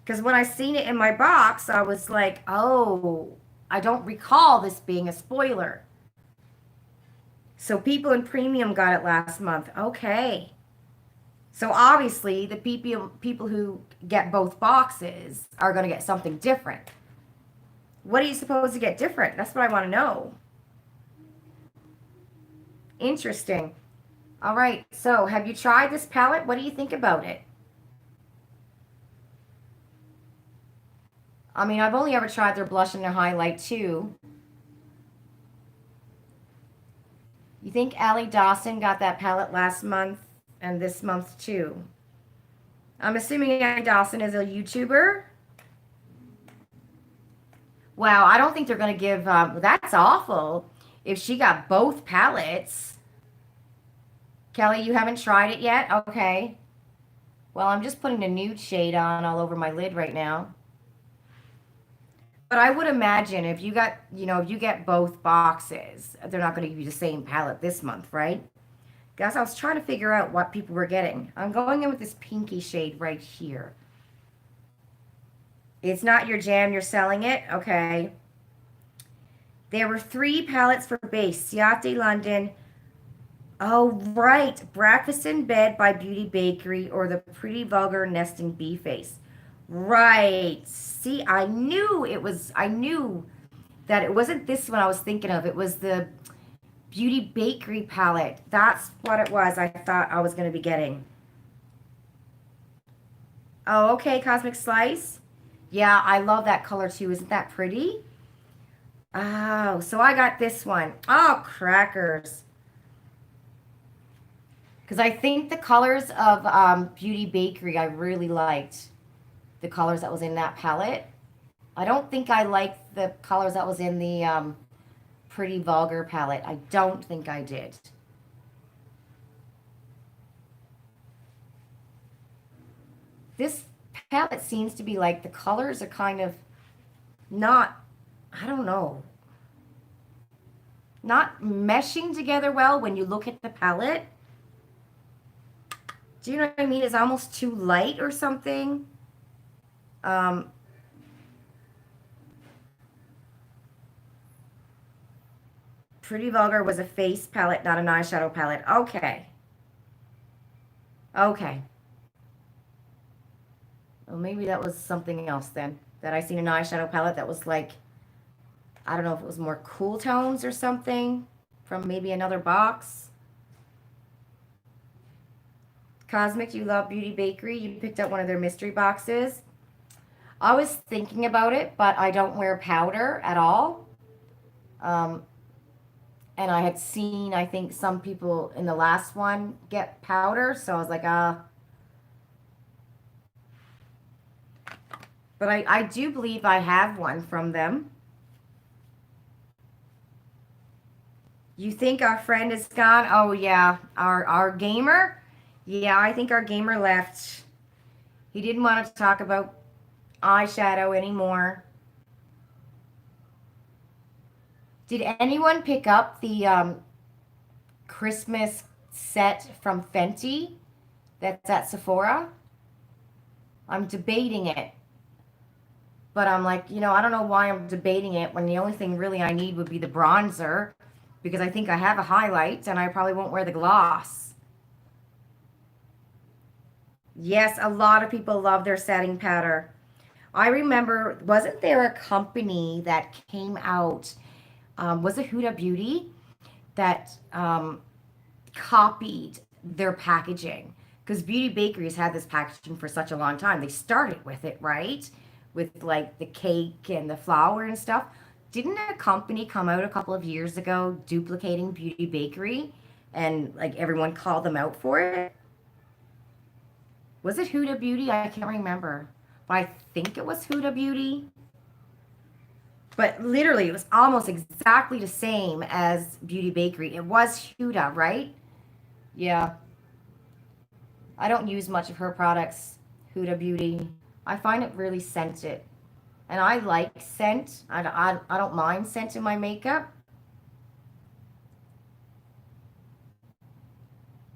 Because when I seen it in my box, I was like, oh, I don't recall this being a spoiler. So people in premium got it last month. Okay. So obviously the people who get both boxes are going to get something different. What are you supposed to get different? That's what I want to know. Interesting. All right. So have you tried this palette? What do you think about it? I mean, I've only ever tried their blush and their highlight too. You think Allie Dawson got that palette last month and this month too? I'm assuming Allie Dawson is a YouTuber. Wow, I don't think they're going to give, that's awful. If she got both palettes. Kelly, you haven't tried it yet? Okay. Well, I'm just putting the nude shade on all over my lid right now. But I would imagine if you got, if you get both boxes, they're not going to give you the same palette this month, right? Guys, I was trying to figure out what people were getting. I'm going in with this pinky shade right here. It's not your jam, you're selling it? Okay. There were 3 palettes for base. Ciate London. Oh, right. Breakfast in Bed by Beauty Bakery or the Pretty Vulgar Nesting Bee Face. Right. See, I knew that it wasn't this one I was thinking of. It was the Beauty Bakery palette. That's what it was I thought I was going to be getting. Oh, okay, Cosmic Slice. Yeah, I love that color too. Isn't that pretty? Oh, so I got this one. Oh, crackers. Because I think the colors of Beauty Bakery, I really liked the colors that was in that palette. I don't think I liked the colors that was in the Pretty Vulgar palette. I don't think I did. This palette seems to be like the colors are kind of not, I don't know, not meshing together well when you look at the palette. Do you know what I mean? It's almost too light or something. Pretty Vulgar was a face palette, not an eyeshadow palette. Okay. Okay. Well, maybe that was something else then. That I seen an eyeshadow palette that was like, I don't know if it was more cool tones or something from maybe another box. Cosmic, you love Beauty Bakery. You picked up one of their mystery boxes. I was thinking about it, but I don't wear powder at all. And I had seen, I think, some people in the last one get powder. So I was like, But I do believe I have one from them. You think our friend is gone? Oh, yeah. Our gamer? Yeah, I think our gamer left. He didn't want to talk about eyeshadow anymore. Did anyone pick up the Christmas set from Fenty that's at Sephora? I'm debating it. But I'm like, I don't know why I'm debating it when the only thing really I need would be the bronzer because I think I have a highlight and I probably won't wear the gloss. Yes, a lot of people love their setting powder. I remember, wasn't there a company that came out, was it Huda Beauty, that copied their packaging? Because Beauty Bakery's had this packaging for such a long time. They started with it, right? With like the cake and the flour and stuff. Didn't a company come out a couple of years ago duplicating Beauty Bakery and like everyone called them out for it? Was it Huda Beauty? I can't remember. But I think it was Huda Beauty. But literally, it was almost exactly the same as Beauty Bakery. It was Huda, right? Yeah. I don't use much of her products, Huda Beauty. I find it really scented. And I like scent. I don't mind scent in my makeup.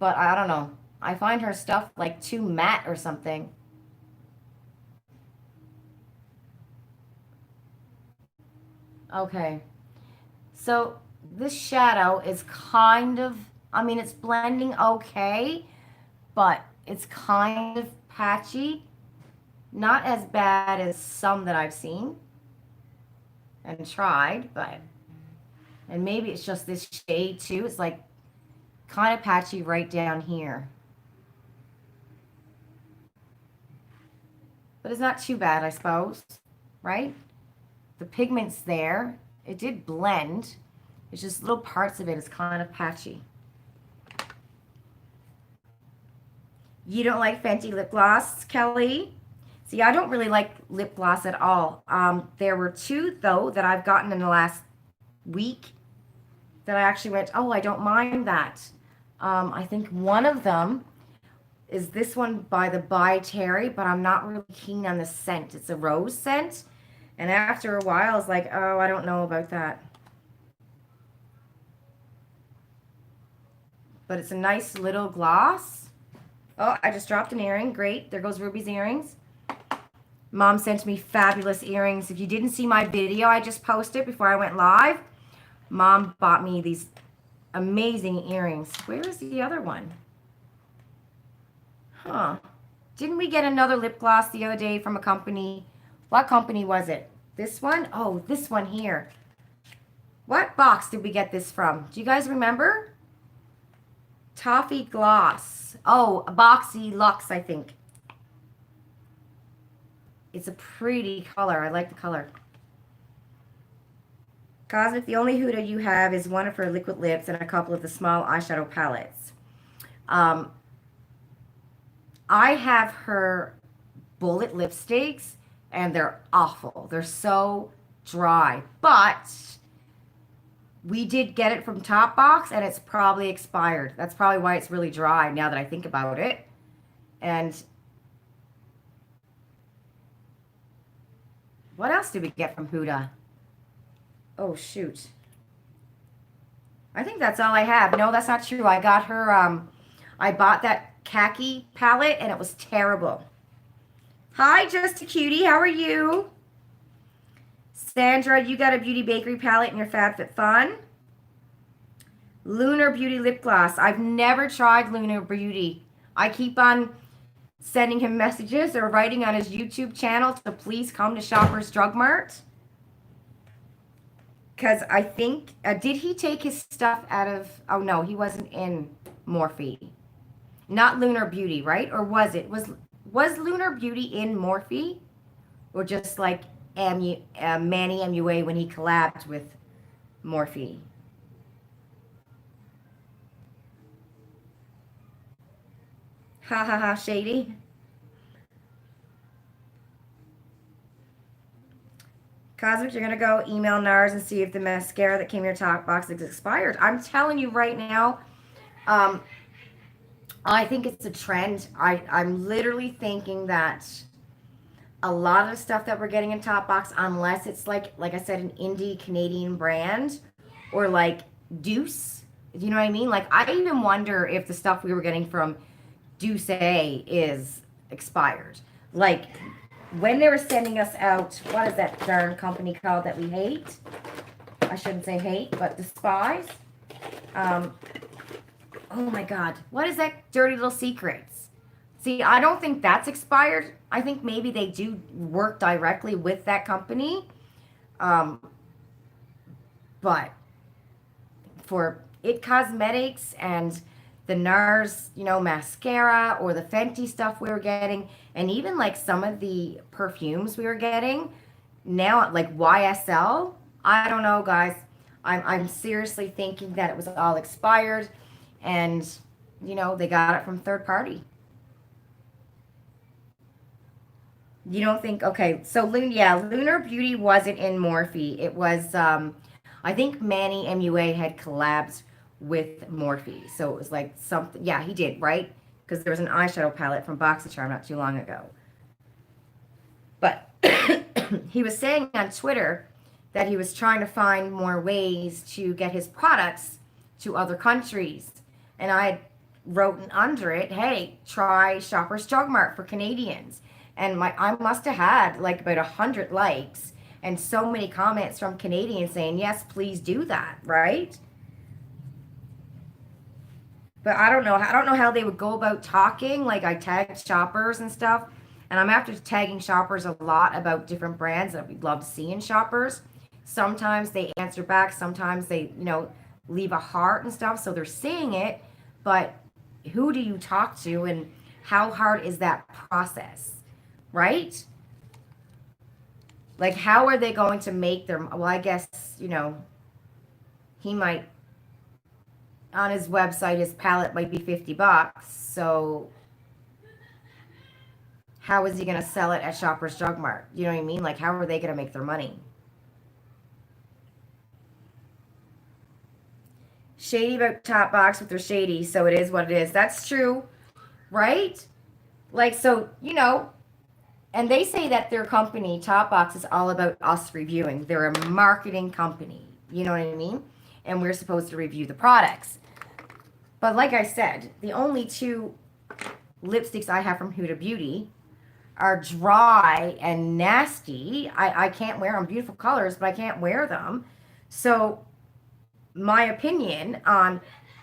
But I don't know. I find her stuff like too matte or something. Okay. So this shadow is kind of, I mean, it's blending okay, but it's kind of patchy. Not as bad as some that I've seen and tried, but, and maybe it's just this shade too. It's like kind of patchy right down here. But it's not too bad, I suppose, right? The pigment's there. It did blend. It's just little parts of it is kind of patchy. You don't like Fenty lip gloss, Kelly? See, I don't really like lip gloss at all. There were two, though, that I've gotten in the last week that I actually went, oh, I don't mind that. I think one of them is this one by the By Terry, but I'm not really keen on the scent. It's a rose scent. And after a while, it's like, oh, I don't know about that. But it's a nice little gloss. Oh, I just dropped an earring. Great. There goes Ruby's earrings. Mom sent me fabulous earrings. If you didn't see my video I just posted before I went live, Mom bought me these amazing earrings. Where is the other one? Huh. Didn't we get another lip gloss the other day from a company? What company was it? This one? Oh, this one here. What box did we get this from? Do you guys remember? Toffee Gloss. Oh, Boxy Luxe, I think. It's a pretty color. I like the color. Cosmic, the only Huda you have is one of her liquid lips and a couple of the small eyeshadow palettes. I have her bullet lipsticks, and they're awful. They're so dry. But we did get it from Topbox, and it's probably expired. That's probably why it's really dry now that I think about it. And what else did we get from Huda? Oh, shoot. I think that's all I have. No, that's not true. I got her, I bought that khaki palette, and it was terrible. Hi, Just a Cutie. How are you? Sandra, you got a Beauty Bakery palette in your FabFitFun. Lunar Beauty Lip Gloss. I've never tried Lunar Beauty. I keep on sending him messages or writing on his YouTube channel to please come to Shoppers Drug Mart. Because I think, did he take his stuff out of, oh no, he wasn't in Morphe. Not Lunar Beauty, right? Or was it? Was Lunar Beauty in Morphe? Or just like Manny MUA when he collabed with Morphe? Ha ha ha, shady. Cosmic, you're going to go email NARS and see if the mascara that came in your top box is expired. I'm telling you right now, I think it's a trend. I'm literally thinking that a lot of the stuff that we're getting in Topbox, unless it's like I said, an indie Canadian brand or like Deuce, you know what I mean? Like, I even wonder if the stuff we were getting from Deuce is expired. Like, when they were sending us out, what is that darn company called that we hate? I shouldn't say hate, but despise. Oh my God. What is that Dirty Little Secrets? See, I don't think that's expired. I think maybe they do work directly with that company. But for It Cosmetics and the NARS, mascara or the Fenty stuff we were getting, and even like some of the perfumes we were getting now, like YSL, I don't know, guys. I'm seriously thinking that it was all expired, and they got it from third party. You don't think? Okay, so Lunar Beauty wasn't in Morphe. It was, I think Manny MUA had collabs with Morphe. So it was like something, yeah, he did, right? Because there was an eyeshadow palette from BoxyCharm not too long ago. But he was saying on Twitter that he was trying to find more ways to get his products to other countries. And I wrote under it, hey, try Shoppers Drug Mart for Canadians. And I must have had like about 100 likes and so many comments from Canadians saying, yes, please do that, right? But I don't know. I don't know how they would go about talking. Like I tagged shoppers and stuff. And I'm after tagging shoppers a lot about different brands that we'd love to see in shoppers. Sometimes they answer back. Sometimes they, leave a heart and stuff. So they're seeing it. But who do you talk to and how hard is that process? Right? Like, how are they going to make their, well, I guess, he might, on his website, his palette might be $50. So how is he going to sell it at Shoppers Drug Mart? You know what I mean? Like, how are they going to make their money? Shady about Topbox, but they're shady, so it is what it is. That's true, right? Like, so, and they say that their company, Topbox, is all about us reviewing. They're a marketing company. You know what I mean? And we're supposed to review the products. But like I said, the only two lipsticks I have from Huda Beauty are dry and nasty. I can't wear them. Beautiful colors, but I can't wear them. So my opinion on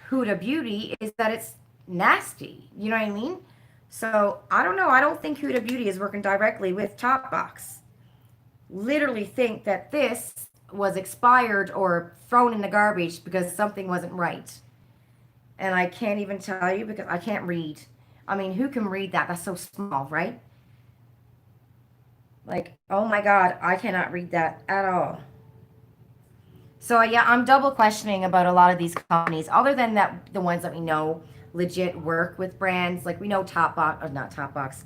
Huda Beauty is that it's nasty. You know what I mean? So I don't know. I don't think Huda Beauty is working directly with Topbox. Literally think that this was expired or thrown in the garbage because something wasn't right. And I can't even tell you because I can't read. I mean, who can read that? That's so small, right? Like, oh my God, I cannot read that at all. So yeah, I'm double questioning about a lot of these companies. Other than that, the ones that we know legit work with brands, like we know Topbox, or not Topbox.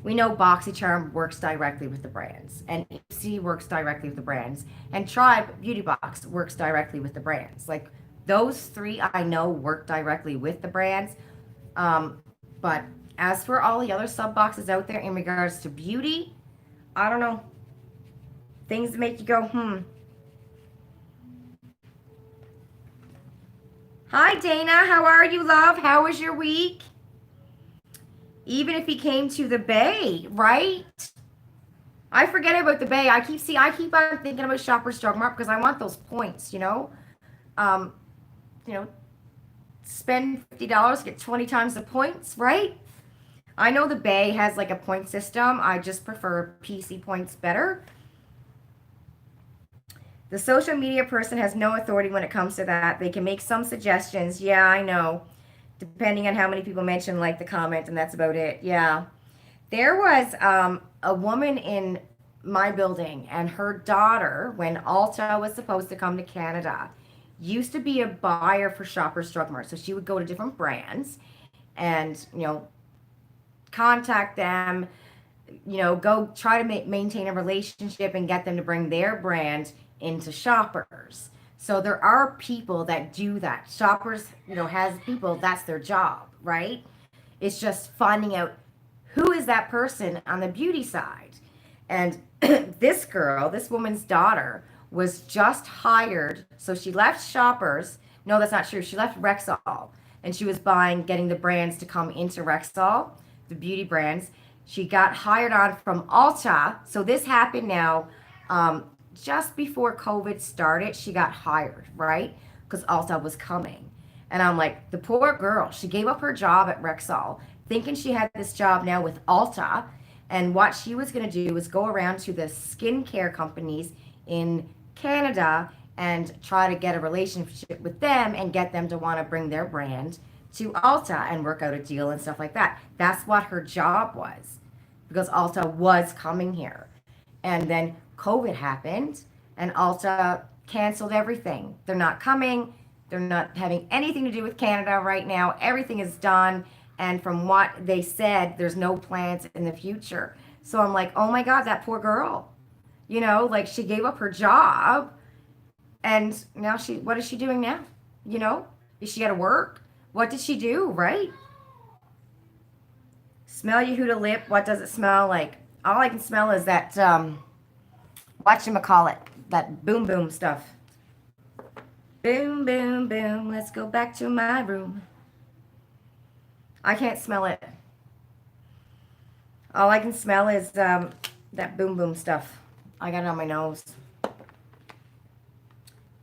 We know BoxyCharm works directly with the brands, and EC works directly with the brands, and Tribe Beauty Box works directly with the brands. Like those three, I know work directly with the brands. But as for all the other sub boxes out there in regards to beauty, I don't know. Things that make you go, Hi, Dana. How are you, love? How was your week? Even if he came to the Bay, right? I forget about the Bay. I keep on thinking about Shoppers Drug Mart because I want those points, Um, spend $50, get 20 times the points, right? I know the Bay has like a point system. I just prefer PC points better. The social media person has no authority when it comes to that. They can make some suggestions. Yeah, I know. Depending on how many people mention like the comment, and that's about it. Yeah. There was a woman in my building, and her daughter, when Ulta was supposed to come to Canada, used to be a buyer for Shoppers Drug Mart. So she would go to different brands and, contact them, go try to maintain a relationship and get them to bring their brand into Shoppers. So there are people that do that. Shoppers, has people, that's their job, right? It's just finding out who is that person on the beauty side. And this woman's daughter, was just hired. So she left Shoppers. No, that's not true. She left Rexall. And she was getting the brands to come into Rexall, the beauty brands. She got hired on from Ulta. So this happened now just before COVID started. She got hired, right? Because Ulta was coming. And I'm like, the poor girl, she gave up her job at Rexall, thinking she had this job now with Ulta. And what she was going to do was go around to the skincare companies in Canada and try to get a relationship with them and get them to want to bring their brand to Ulta and work out a deal and stuff like that. That's what her job was, because Ulta was coming here. And then COVID happened and Ulta canceled everything. They're not coming. They're not having anything to do with Canada right now. Everything is done. And from what they said, there's no plans in the future. So I'm like, oh my God, that poor girl. Like she gave up her job and now what is she doing now? Is she got to work? What did she do, right? Smell Yehuda lip. What does it smell like? All I can smell is that, whatchamacallit, that boom boom stuff. Boom, boom, boom. Let's go back to my room. I can't smell it. All I can smell is that boom boom stuff. I got it on my nose.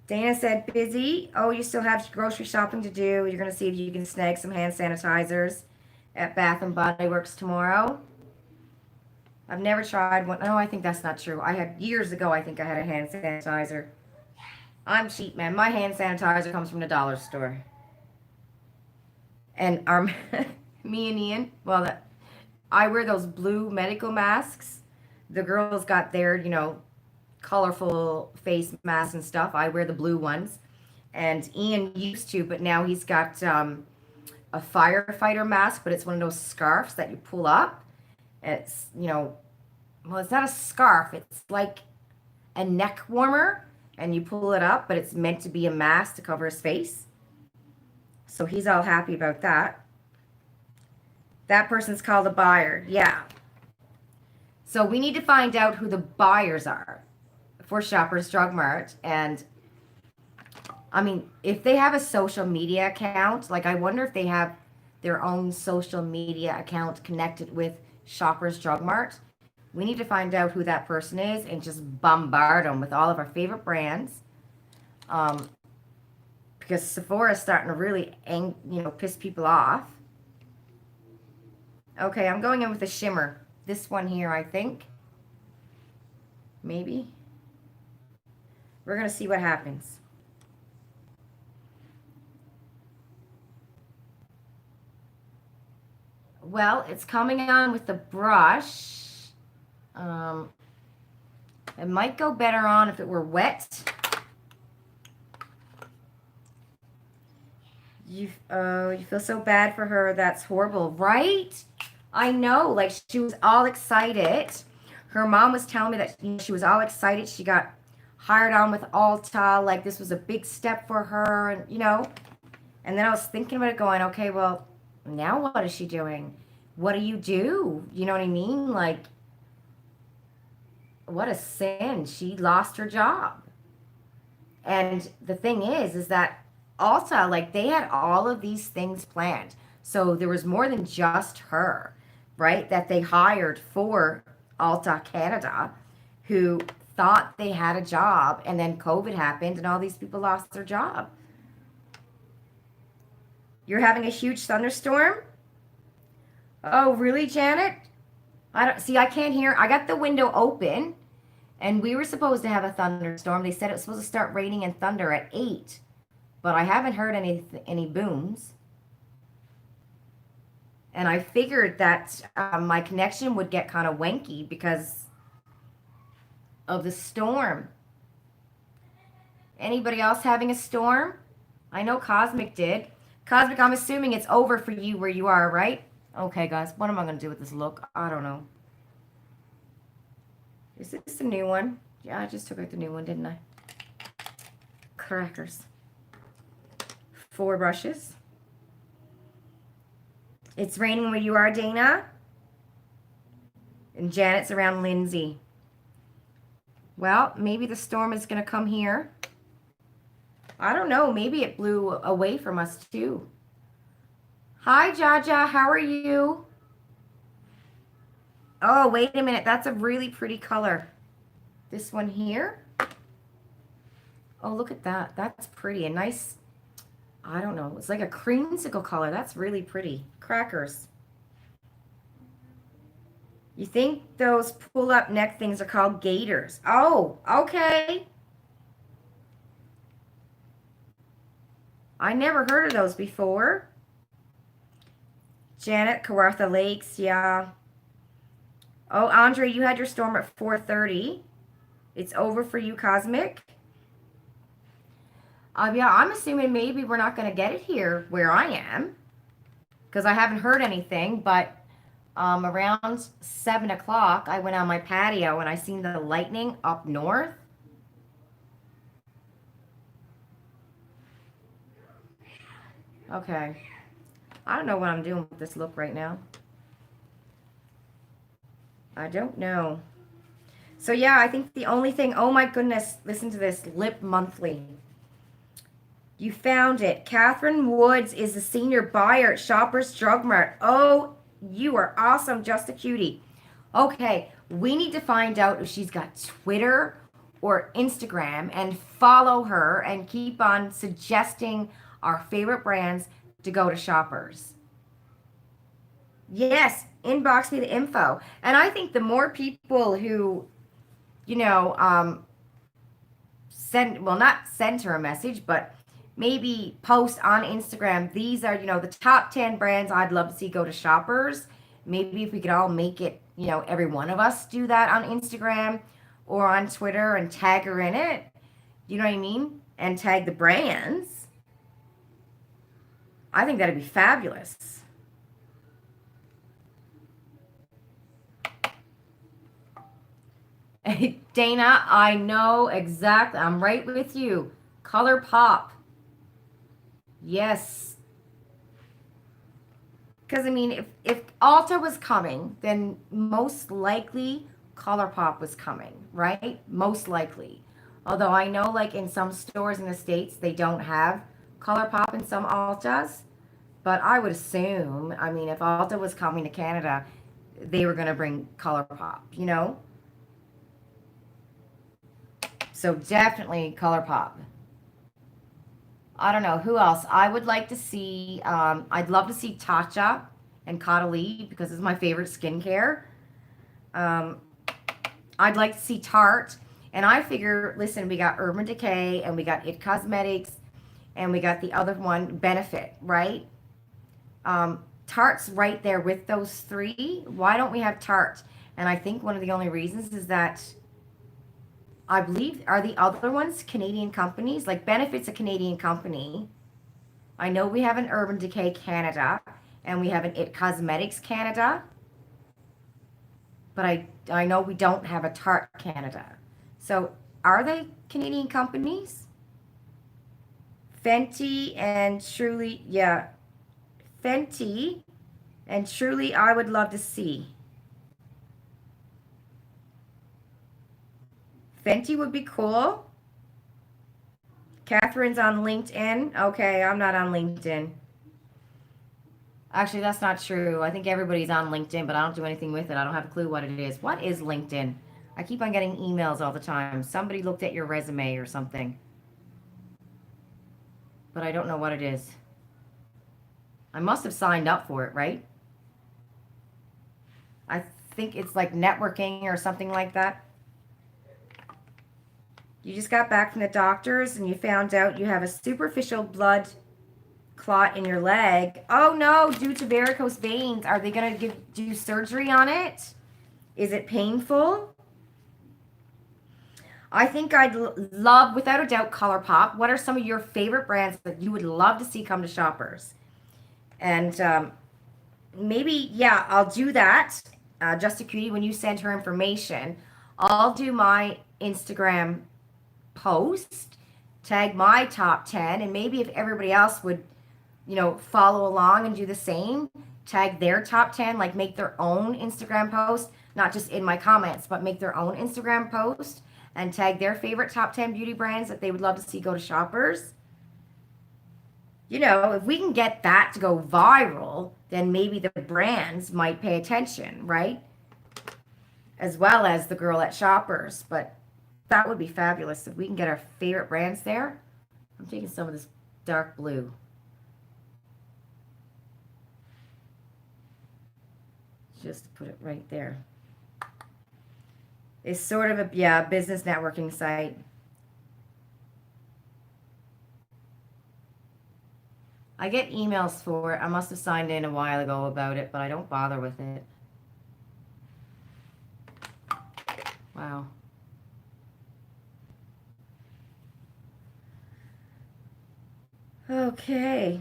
Dana said, busy. Oh, you still have grocery shopping to do. You're going to see if you can snag some hand sanitizers at Bath and Body Works tomorrow. I've never tried one. No, I think that's not true. I had, years ago, I think I had a hand sanitizer. I'm cheap, man. My hand sanitizer comes from the dollar store. And me and Ian, well, I wear those blue medical masks. The girls got their, you know, colorful face masks and stuff. I wear the blue ones. And Ian used to, but now he's got a firefighter mask, but it's one of those scarves that you pull up. It's, you know, well, it's not a scarf. It's like a neck warmer, and you pull it up, but it's meant to be a mask to cover his face. So he's all happy about that. That person's called a buyer. Yeah. So we need to find out who the buyers are for Shoppers Drug Mart. And I mean, if they have a social media account, like I wonder if they have their own social media account connected with Shoppers Drug Mart. We need to find out who that person is and just bombard them with all of our favorite brands. Because Sephora's starting to really, piss people off. Okay, I'm going in with a shimmer. This one here, I think. Maybe. We're going to see what happens. Well, it's coming on with the brush. It might go better on if it were wet. You feel so bad for her. That's horrible, right? I know. Like, she was all excited. Her mom was telling me that she was all excited. She got hired on with Ulta. Like, this was a big step for her, and And then I was thinking about it, going, okay, well, now what is she doing? What do? You know what I mean? Like, what a sin. She lost her job. And the thing is that Ulta, like, they had all of these things planned. So there was more than just her, right? That they hired for Ulta Canada, who thought they had a job, and then COVID happened and all these people lost their job. You're having a huge thunderstorm? Oh, really, Janet? I can't hear. I got the window open, and we were supposed to have a thunderstorm. They said it was supposed to start raining and thunder at 8, but I haven't heard any booms. And I figured that my connection would get kind of wanky because of the storm. Anybody else having a storm? I know Cosmic did. Cosmic, I'm assuming it's over for you where you are, right? Okay, guys, what am I going to do with this look? I don't know. Is this a new one? Yeah, I just took out the new one, didn't I? Crackers. 4 brushes. It's raining where you are, Dana. And Janet's around Lindsay. Well, maybe the storm is going to come here. I don't know. Maybe it blew away from us, too. Hi, Jaja. How are you? Oh, wait a minute. That's a really pretty color. This one here. Oh, look at that. That's pretty. A nice, I don't know. It's like a creamsicle color. That's really pretty. Crackers. You think those pull-up neck things are called gaiters? Oh, okay. I never heard of those before. Janet, Kawartha Lakes, yeah. Oh, Andre, you had your storm at 4:30. It's over for you, Cosmic. Yeah, I'm assuming maybe we're not going to get it here where I am, because I haven't heard anything, but around 7 o'clock, I went on my patio and I seen the lightning up north. Okay. I don't know what I'm doing with this look right now. I don't know. So yeah, I think the only thing, oh my goodness, listen to this, Lip Monthly. You found it. Catherine Woods is the senior buyer at Shoppers Drug Mart. Oh, you are awesome, just a cutie. Okay, we need to find out if she's got Twitter or Instagram and follow her and keep on suggesting our favorite brands to go to Shoppers. Yes, inbox me the info. And I think the more people who, you know, not send her a message, but maybe post on Instagram, these are, the top 10 brands I'd love to see go to Shoppers. Maybe if we could all make it, every one of us do that on Instagram or on Twitter and tag her in it. You know what I mean? And tag the brands. I think that'd be fabulous. Dana, I know exactly. I'm right with you. Color Pop. Yes. Because, I mean, if Ulta was coming, then most likely Color Pop was coming, right? Most likely. Although I know, like, in some stores in the States, they don't have Color Pop in some Ultas. But I would assume, I mean, if Ulta was coming to Canada, they were going to bring Color Pop, So definitely Color Pop. I don't know who else I would like to see. I'd love to see Tatcha and Caudalie because it's my favorite skincare. I'd like to see Tarte, and I figure, listen, we got Urban Decay and we got It Cosmetics and we got the other one, Benefit, right? Tarte's right there with those three. Why don't we have Tarte? And I think one of the only reasons is that I believe, are the other ones Canadian companies? Like Benefit's a Canadian company. I know we have an Urban Decay Canada and we have an It Cosmetics Canada. But I know we don't have a Tarte Canada. So are they Canadian companies? Fenty and Truly, yeah. Fenty and Truly I would love to see. Fenty would be cool. Catherine's on LinkedIn. Okay, I'm not on LinkedIn. Actually, that's not true. I think everybody's on LinkedIn, but I don't do anything with it. I don't have a clue what it is. What is LinkedIn? I keep on getting emails all the time. Somebody looked at your resume or something. But I don't know what it is. I must have signed up for it, right? I think it's like networking or something like that. You just got back from the doctors and you found out you have a superficial blood clot in your leg. Oh no, due to varicose veins. Are they going to do surgery on it? Is it painful? I think I'd love, without a doubt, Color Pop. What are some of your favorite brands that you would love to see come to Shoppers? And maybe, yeah, I'll do that. Just a cutie, when you send her information, I'll do my Instagram post, tag my top 10, and maybe if everybody else would, follow along and do the same, tag their top 10, like make their own Instagram post, not just in my comments, but make their own Instagram post and tag their favorite top 10 beauty brands that they would love to see go to Shoppers. If we can get that to go viral, then maybe the brands might pay attention, right? As well as the girl at Shoppers. But that would be fabulous if we can get our favorite brands there. I'm taking some of this dark blue. Just to put it right there. It's sort of a, business networking site. I get emails for it. I must have signed in a while ago about it, but I don't bother with it. Wow. Okay.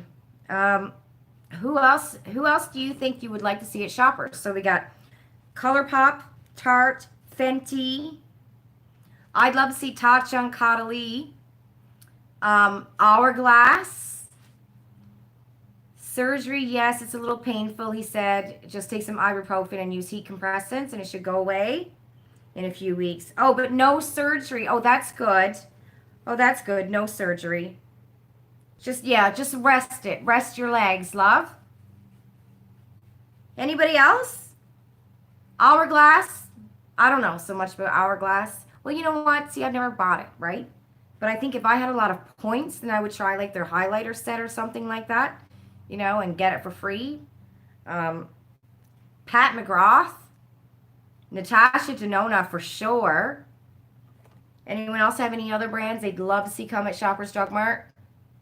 Who else do you think you would like to see at Shoppers? So we got Color Pop, Tarte, Fenty. I'd love to see Tatcha and Caudalie. Hourglass. Surgery, yes, it's a little painful, he said. Just take some ibuprofen and use heat compressants and it should go away in a few weeks. Oh, but no surgery. Oh, that's good. Oh, that's good. No surgery. Just, yeah, just rest it. Rest your legs, love. Anybody else? Hourglass? I don't know so much about Hourglass. Well, you know what? See, I've never bought it, right? But I think if I had a lot of points, then I would try like their highlighter set or something like that, you know, and get it for free. Um, Pat McGrath, Natasha Denona for sure. Anyone else have any other brands they'd love to see come at Shoppers Drug Mart?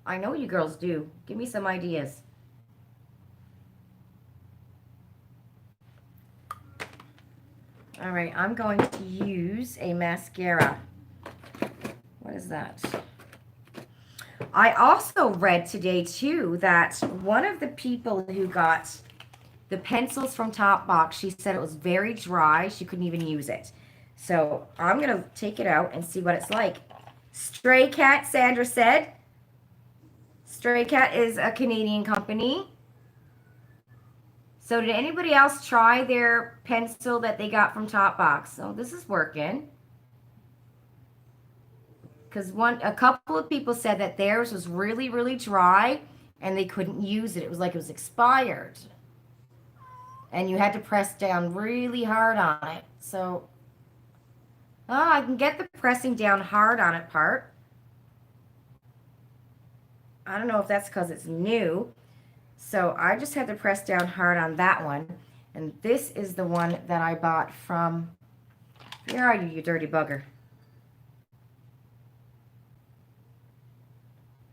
I know you girls do. Give me some ideas. All right, I'm going to use a mascara. What is that? I also read today, too, that one of the people who got the pencils from Topbox, she said it was very dry. She couldn't even use it. So I'm going to take it out and see what it's like. Stray Cat, Sandra said. Stray Cat is a Canadian company. So did anybody else try their pencil that they got from Topbox? So this is working. Because a couple of people said that theirs was really, really dry and they couldn't use it. It was like it was expired. And you had to press down really hard on it. So, I can get the pressing down hard on it part. I don't know if that's because it's new. So I just had to press down hard on that one. And this is the one that I bought from, where are you, you dirty bugger?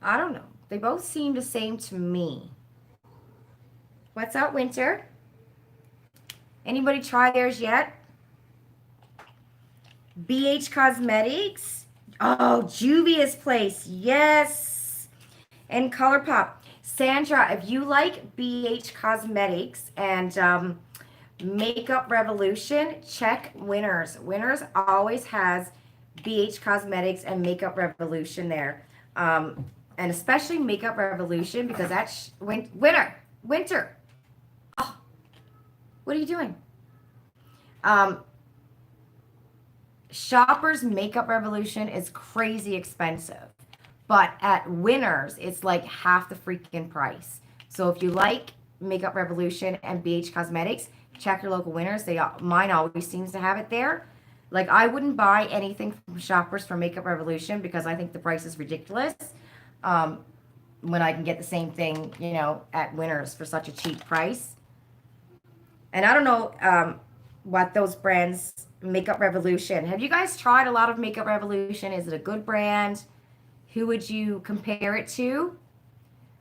I don't know. They both seem the same to me. What's up, Winter? Anybody try theirs yet? BH Cosmetics. Oh, Juvia's Place. Yes. And ColourPop. Sandra, if you like BH Cosmetics and Makeup Revolution, check Winners. Winners always has BH Cosmetics and Makeup Revolution there. And especially Makeup Revolution because that's winter. Oh, what are you doing? Shoppers Makeup Revolution is crazy expensive. But at Winners, it's like half the freaking price. So if you like Makeup Revolution and BH Cosmetics, check your local Winners. Mine always seems to have it there. Like, I wouldn't buy anything from Shoppers for Makeup Revolution because I think the price is ridiculous. When I can get the same thing, you know, at Winners for such a cheap price. And I don't know what those brands, Makeup Revolution. Have you guys tried a lot of Makeup Revolution? Is it a good brand? Who would you compare it to?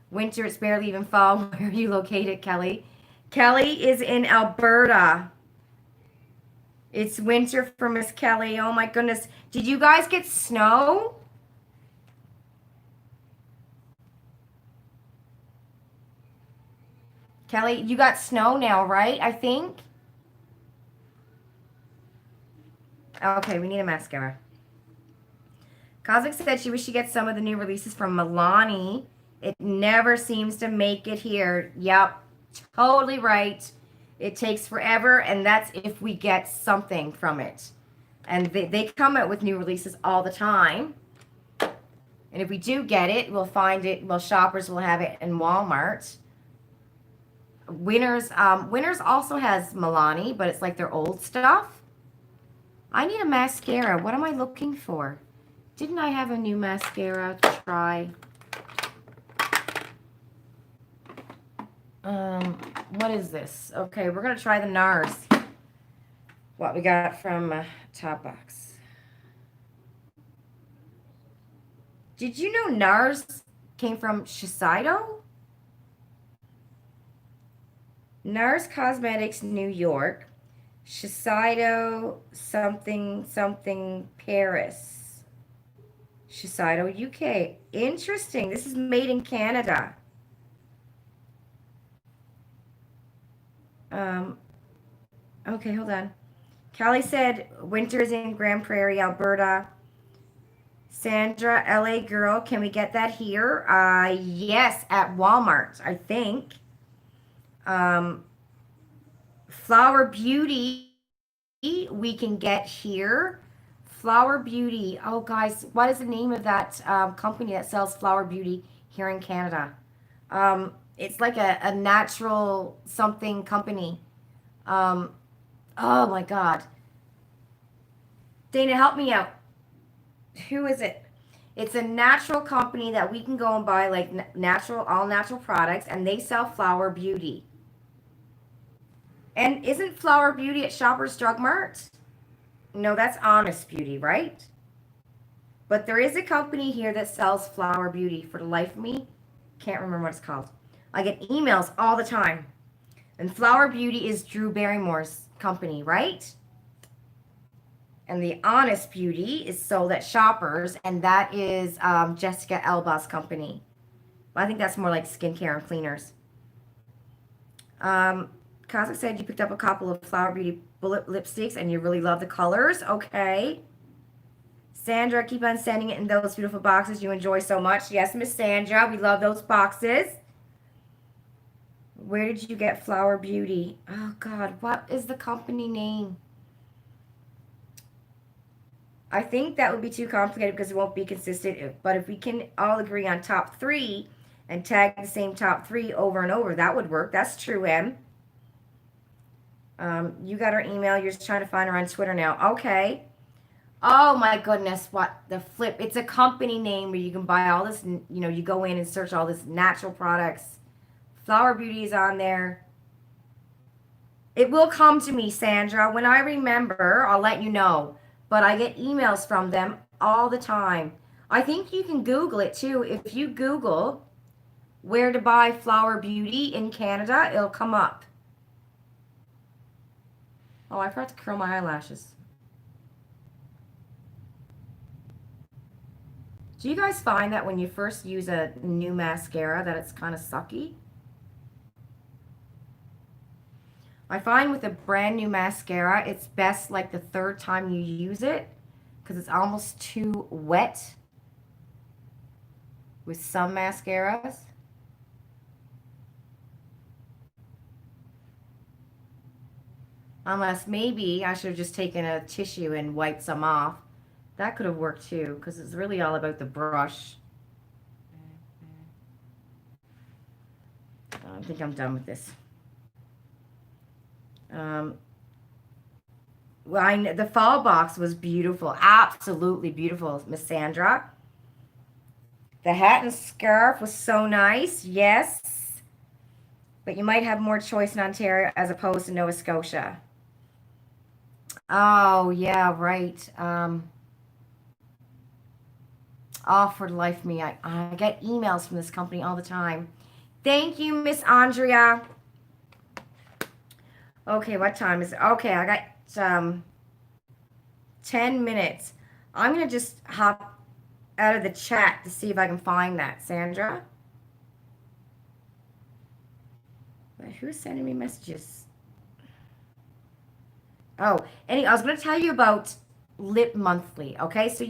Winter, it's barely even fall. Where are you located, Kelly? Kelly is in Alberta. It's winter for Miss Kelly. Oh my goodness. Did you guys get snow? Kelly, you got snow now, right? I think. Okay, we need a mascara. Cosmic said she wished she gets some of the new releases from Milani. It never seems to make it here. Yep, totally right. It takes forever, and that's if we get something from it. And they come out with new releases all the time. And if we do get it, we'll find it. Well, Shoppers will have it in Walmart. Winners also has Milani, but it's like their old stuff. I need a mascara. What am I looking for? Didn't I have a new mascara to try? What is this? Okay, we're going to try the NARS. What we got from Topbox. Did you know NARS came from Shiseido? NARS Cosmetics, New York. Shiseido something Paris. Shiseido UK. Interesting. This is made in Canada. Okay, hold on. Callie said winter's in Grand Prairie, Alberta. Sandra, LA girl, can we get that here? Yes, at Walmart, I think. Flower Beauty, we can get here. Flower Beauty. Oh, guys, what is the name of that company that sells Flower Beauty here in Canada. It's like a natural something company. Oh my God. Dana, help me out. Who is it? It's a natural company that we can go and buy like all natural products, and they sell Flower Beauty. And isn't Flower Beauty at Shoppers Drug Mart? No, that's Honest Beauty, right? But there is a company here that sells Flower Beauty. For the life of me, can't remember what it's called. I get emails all the time. And Flower Beauty is Drew Barrymore's company, right? And the Honest Beauty is sold at Shoppers, and that is Jessica Elba's company. I think that's more like skincare and cleaners. Kazakh said you picked up a couple of Flower Beauty bullet lipsticks and you really love the colors. Okay. Sandra, keep on sending it in those beautiful boxes you enjoy so much. Yes, Miss Sandra, we love those boxes. Where did you get Flower Beauty? Oh, God, what is the company name? I think that would be too complicated because it won't be consistent. But if we can all agree on top 3 and tag the same top 3 over and over, that would work. That's true, Em. You got her email. You're just trying to find her on Twitter now. Okay. Oh, my goodness. What the flip. It's a company name where you can buy all this, you go in and search all this natural products. Flower Beauty is on there. It will come to me, Sandra. When I remember, I'll let you know. But I get emails from them all the time. I think you can Google it too. If you Google where to buy Flower Beauty in Canada, it'll come up. Oh, I forgot to curl my eyelashes. Do you guys find that when you first use a new mascara that it's kind of sucky? I find with a brand new mascara, it's best like the 3rd time you use it because it's almost too wet with some mascaras. Unless maybe I should have just taken a tissue and wiped some off. That could have worked too because it's really all about the brush. I think I'm done with this. The fall box was beautiful. Absolutely beautiful, Miss Sandra. The hat and scarf was so nice. Yes. But you might have more choice in Ontario as opposed to Nova Scotia. Oh, yeah, right. Oh, for the life of me, I get emails from this company all the time. Thank you, Miss Andrea. Okay, what time is it? Okay, I got 10 minutes. I'm going to just hop out of the chat to see if I can find that. Sandra? But who's sending me messages? Oh, anyway, I was going to tell you about Lip Monthly, okay? So,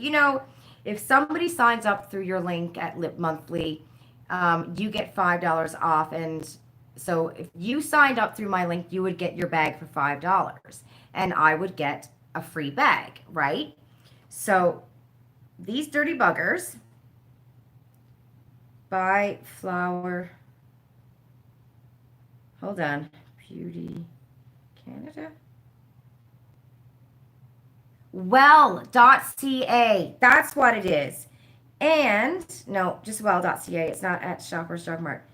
if somebody signs up through your link at Lip Monthly, you get $5 off, and so if you signed up through my link, you would get your bag for $5 and I would get a free bag, right? So these dirty buggers by Flower, hold on, Beauty Canada. Well.ca, that's what it is. And, no, just well.ca, it's not at Shoppers Drug Mart.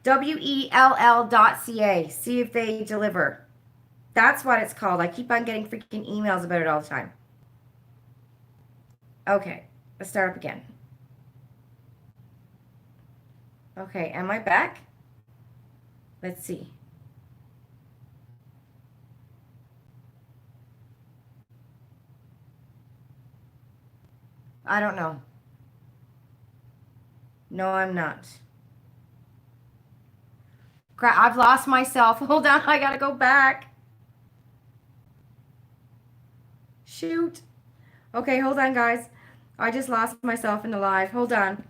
WELL.ca. See if they deliver. That's what it's called. I keep on getting freaking emails about it all the time. Okay, let's start up again. Okay, am I back? Let's see. I don't know. No, I'm not. Crap, I've lost myself. Hold on, I gotta go back. Shoot. Okay, hold on, guys. I just lost myself in the live. Hold on.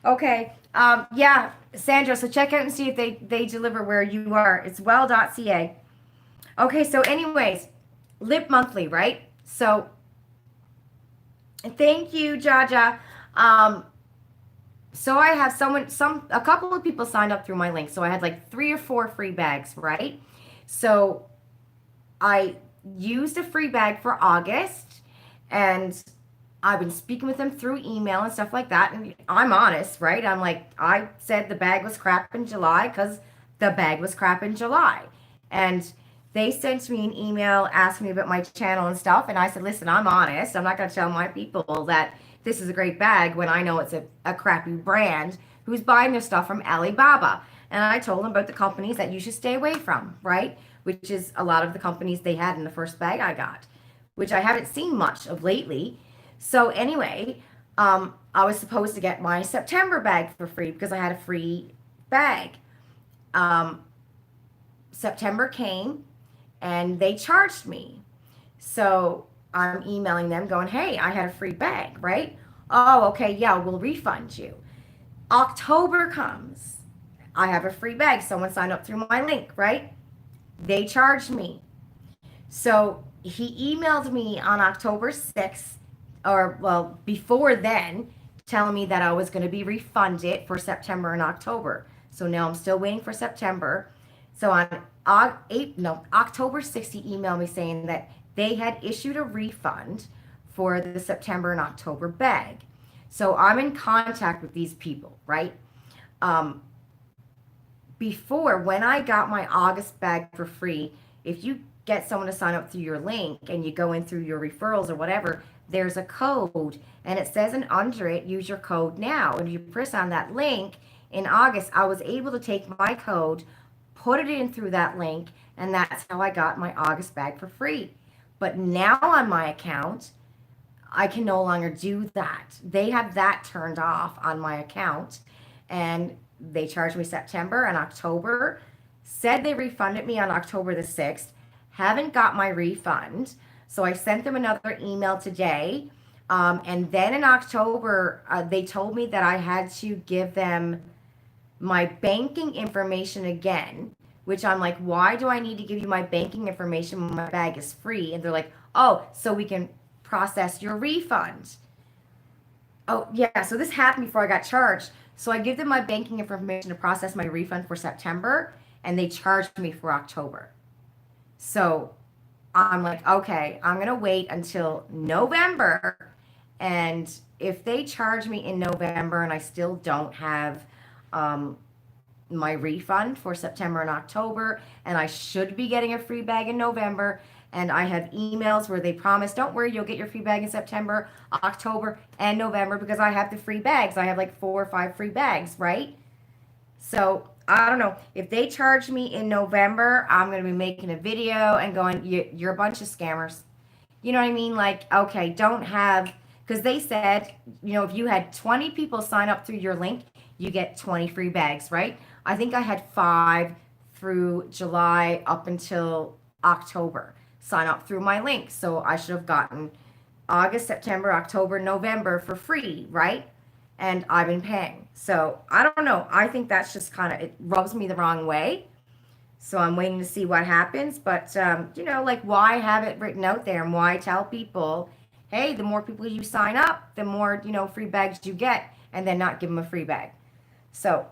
Okay. Yeah, Sandra, so check out and see if they deliver where you are. It's well.ca. Okay, so anyways, Lip Monthly, right? So, thank you, Jaja. so I have a couple of people signed up through my link. So I had like 3 or 4 free bags, right? So I used a free bag for August, and I've been speaking with them through email and stuff like that. And I'm honest, right? I'm like, I said the bag was crap in July because the bag was crap in July. And they sent me an email asking me about my channel and stuff. And I said, listen, I'm honest. I'm not going to tell my people that this is a great bag when I know it's a crappy brand who's buying their stuff from Alibaba. And I told them about the companies that you should stay away from, right? Which is a lot of the companies they had in the first bag I got, which I haven't seen much of lately. So anyway, I was supposed to get my September bag for free because I had a free bag. Um, September came and they charged me. So I'm emailing them going, hey, I had a free bag, right? Oh, okay, yeah, we'll refund you. October comes. I have a free bag. Someone signed up through my link, right? They charged me. So he emailed me on October 6th, or well, before then, telling me that I was going to be refunded for September and October. So now I'm still waiting for September. So on October 6th, he emailed me saying that they had issued a refund for the September and October bag. So I'm in contact with these people, right? Before, when I got my August bag for free, if you get someone to sign up through your link and you go in through your referrals or whatever, there's a code and it says, and under it, use your code now. And you press on that link in August, I was able to take my code, put it in through that link, and that's how I got my August bag for free. But now on my account, I can no longer do that. They have that turned off on my account, and they charged me September and October, said they refunded me on October the 6th, haven't got my refund. So I sent them another email today. And then in October, they told me that I had to give them my banking information again, which I'm like, why do I need to give you my banking information when my bag is free? And they're like, oh, so we can process your refund. Oh, yeah. So this happened before I got charged. So I give them my banking information to process my refund for September, and they charged me for October. So I'm like, okay, I'm going to wait until November. And if they charge me in November and I still don't have my refund for September and October, and I should be getting a free bag in November, and I have emails where they promise, don't worry, you'll get your free bag in September, October, and November because I have the free bags. I have like 4 or 5 free bags, right? So I don't know. If they charge me in November, I'm going to be making a video and going, you're a bunch of scammers. You know what I mean? Like, okay, don't have, because they said, if you had 20 people sign up through your link, you get 20 free bags, right? I think I had 5 through July up until October sign up through my link. So I should have gotten August, September, October, November for free, right? And I've been paying. So I don't know. I think that's just it rubs me the wrong way. So I'm waiting to see what happens. But, like why have it written out there and why tell people, hey, the more people you sign up, the more, free bags you get, and then not give them a free bag. So,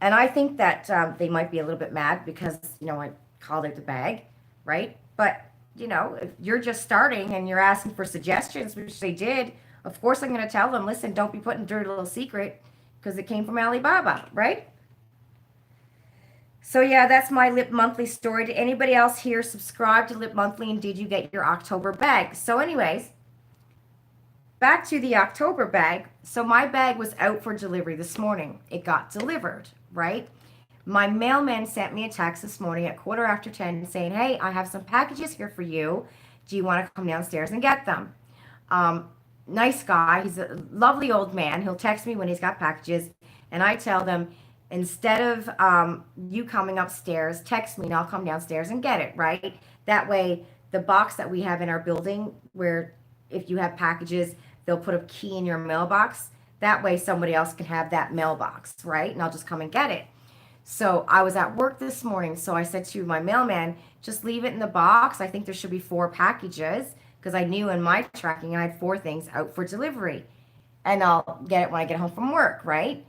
and I think that they might be a little bit mad because, I called out the bag, right? But, if you're just starting and you're asking for suggestions, which they did, of course I'm going to tell them, listen, don't be putting dirty little secret because it came from Alibaba, right? So yeah, that's my Lip Monthly story. Did anybody else here subscribe to Lip Monthly, and did you get your October bag? So anyways, back to the October bag. So my bag was out for delivery this morning. It got delivered, right? My mailman sent me a text this morning at 10:15 saying, hey, I have some packages here for you. Do you want to come downstairs and get them? Nice guy. He's a lovely old man. He'll text me when he's got packages, and I tell them, instead of you coming upstairs, text me and I'll come downstairs and get it, right? That way, the box that we have in our building, where if you have packages, they'll put a key in your mailbox. That way, somebody else can have that mailbox, right? And I'll just come and get it. So I was at work this morning, so I said to my mailman, just leave it in the box. I think there should be 4 packages, because I knew in my tracking I had 4 things out for delivery. and I'll get it when I get home from work, right?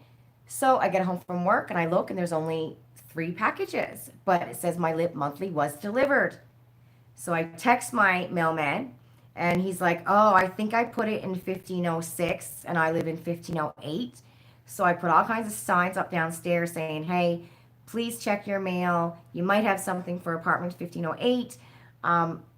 So I get home from work and I look and there's only 3 packages, but it says my lip monthly was delivered. So I text my mailman and he's like, "Oh, I think I put it in 1506 and I live in 1508." So I put all kinds of signs up downstairs saying, "Hey, please check your mail. You might have something for apartment 1508.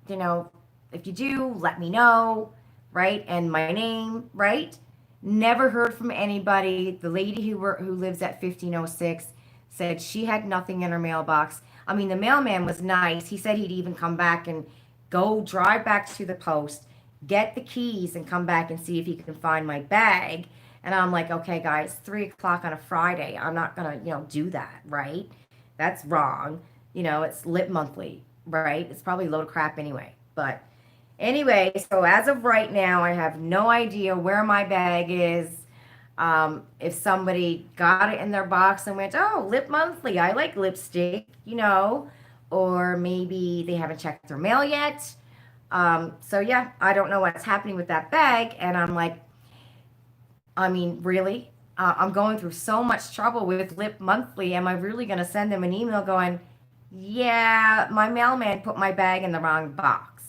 You know, if you do, let me know," right? And my name, right? Never heard from anybody. The lady who lives at 1506 said she had nothing in her mailbox. I mean, the mailman was nice. He said he'd even come back and go drive back to the post, get the keys, and come back and see if he can find my bag. And I'm like, okay, guys, 3 o'clock on a Friday. I'm not gonna, do that, right? That's wrong. It's lit monthly, right? It's probably a load of crap anyway. But anyway, so as of right now, I have no idea where my bag is. If somebody got it in their box and went, "Oh, lip monthly, I like lipstick," or maybe they haven't checked their mail yet. So yeah, I don't know what's happening with that bag. And I'm like, I mean, really? I'm going through so much trouble with lip monthly. Am I really going to send them an email going, "Yeah, my mailman put my bag in the wrong box"?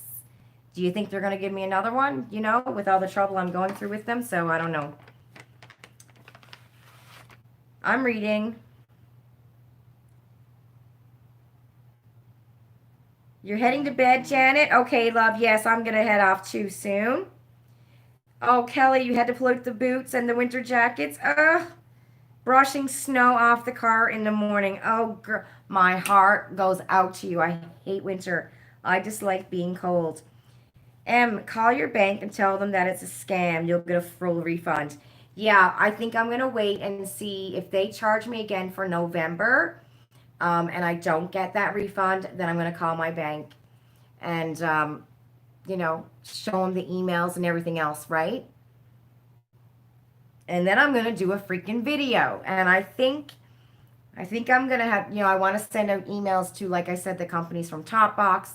Do you think they're going to give me another one, with all the trouble I'm going through with them? So I don't know. I'm reading. You're heading to bed, Janet? Okay, love. Yes, I'm going to head off too soon. Oh, Kelly, you had to pull out the boots and the winter jackets. Ugh. Brushing snow off the car in the morning. Oh, girl, my heart goes out to you. I hate winter. I dislike being cold. Call your bank and tell them that it's a scam. You'll get a full refund. Yeah, I think I'm going to wait and see if they charge me again for November, and I don't get that refund, then I'm going to call my bank and, show them the emails and everything else, right? And then I'm going to do a freaking video. And I think I'm going to have, I want to send out emails to, like I said, the companies from Topbox,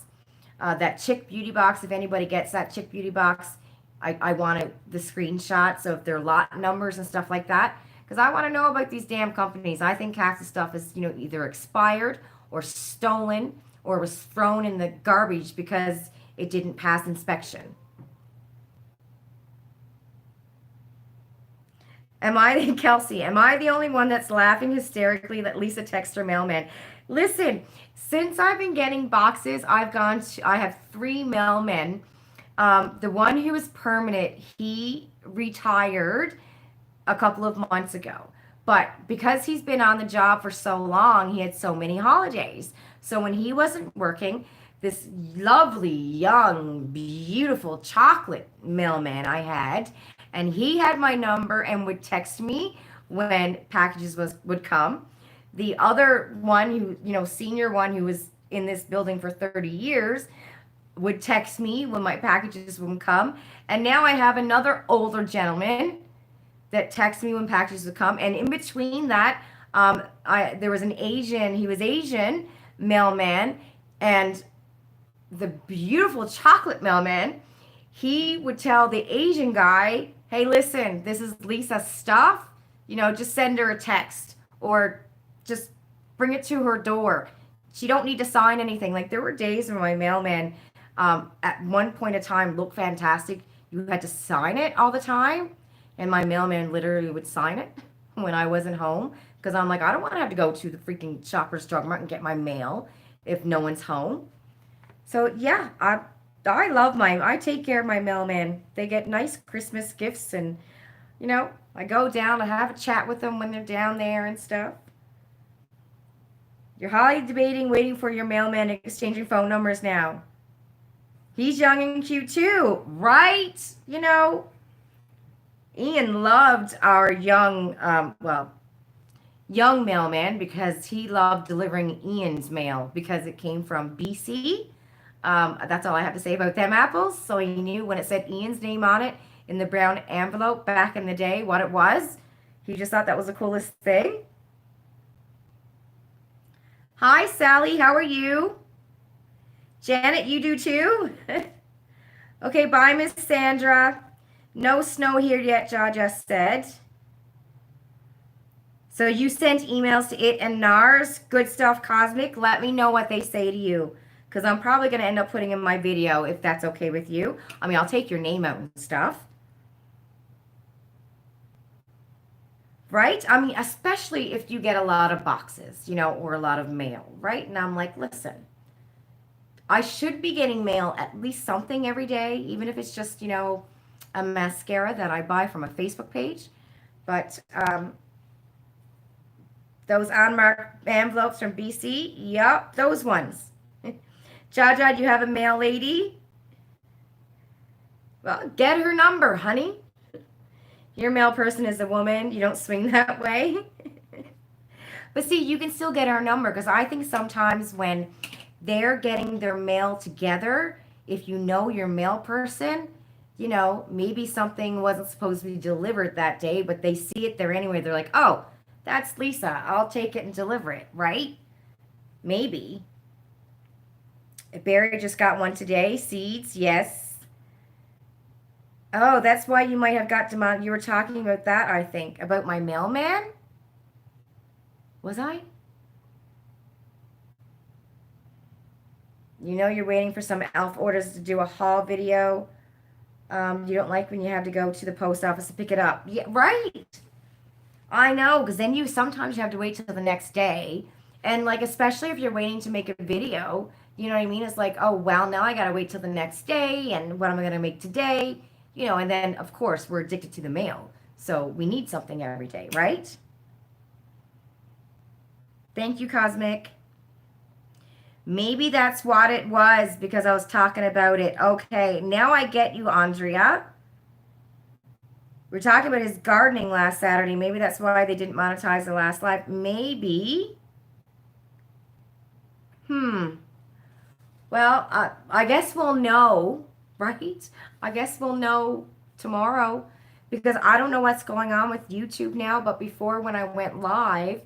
that Chick Beauty Box. If anybody gets that Chick Beauty Box, I want the screenshots of their lot numbers and stuff like that. Because I want to know about these damn companies. I think half the stuff is, either expired or stolen or was thrown in the garbage because it didn't pass inspection. Kelsey, am I the only one that's laughing hysterically that Lisa texted her mailman? Listen, since I've been getting boxes, I have 3 mailmen. The one who is permanent, he retired a couple of months ago. But because he's been on the job for so long, he had so many holidays. So when he wasn't working, this lovely, young, beautiful chocolate mailman I had, and he had my number and would text me when packages would come. The other one senior one who was in this building for 30 years would text me when my packages would come. And now I have another older gentleman that texts me when packages would come. And in between that, there was he was Asian mailman, and the beautiful chocolate mailman, he would tell the Asian guy, "Hey, listen, this is Lisa's stuff. Just send her a text or just bring it to her door. She don't need to sign anything." Like, there were days when my mailman, at one point in time, looked fantastic. You had to sign it all the time. And my mailman literally would sign it when I wasn't home. Because I'm like, I don't want to have to go to the freaking Shoppers Drug Mart and get my mail if no one's home. So, yeah, I take care of my mailman. They get nice Christmas gifts, and, I go down, I have a chat with them when they're down there and stuff. You're highly debating waiting for your mailman and exchanging phone numbers now. He's young and cute too, right? Ian loved our young mailman because he loved delivering Ian's mail because it came from BC. That's all I have to say about them apples. So he knew when it said Ian's name on it in the brown envelope back in the day what it was. He just thought that was the coolest thing. Hi, Sally. How are you? Janet, you do too? Okay, bye, Miss Sandra. No snow here yet, Jaja said. So you sent emails to it and NARS, Good Stuff Cosmic. Let me know what they say to you. Because I'm probably going to end up putting in my video if that's okay with you. I mean, I'll take your name out and stuff. Right? I mean, especially if you get a lot of boxes, you know, or a lot of mail, right? And I'm like, listen, I should be getting mail at least something every day, even if it's just, you know, a mascara that I buy from a Facebook page. But those unmarked envelopes from BC, yup, those ones. Jaja, do you have a mail lady? Well, get her number, honey. Your mail person is a woman. You don't swing that way. But see, you can still get her number because I think sometimes when they're getting their mail together, if you know your mail person, you know, maybe something wasn't supposed to be delivered that day, but they see it there anyway. They're like, oh, that's Lisa. I'll take it and deliver it, right? Maybe. Barry just got one today. Seeds, yes. Oh, that's why you might have got demand. You were talking about that, I think. About my mailman? Was I? You know you're waiting for some elf orders to do a haul video. You don't like when you have to go to the post office to pick it up. Yeah, right. I know, because then sometimes you have to wait till the next day. And like, especially if you're waiting to make a video, you know what I mean? It's like, oh, well, now I got to wait till the next day. And what am I going to make today? You know, and then, of course, we're addicted to the mail. So we need something every day, right? Thank you, Cosmic. Maybe that's what it was because I was talking about it. Okay, now I get you, Andrea. We're talking about his gardening last Saturday. Maybe that's why they didn't monetize the last live. Maybe. Well, I guess we'll know, right? I guess we'll know tomorrow because I don't know what's going on with YouTube now. But before, when I went live,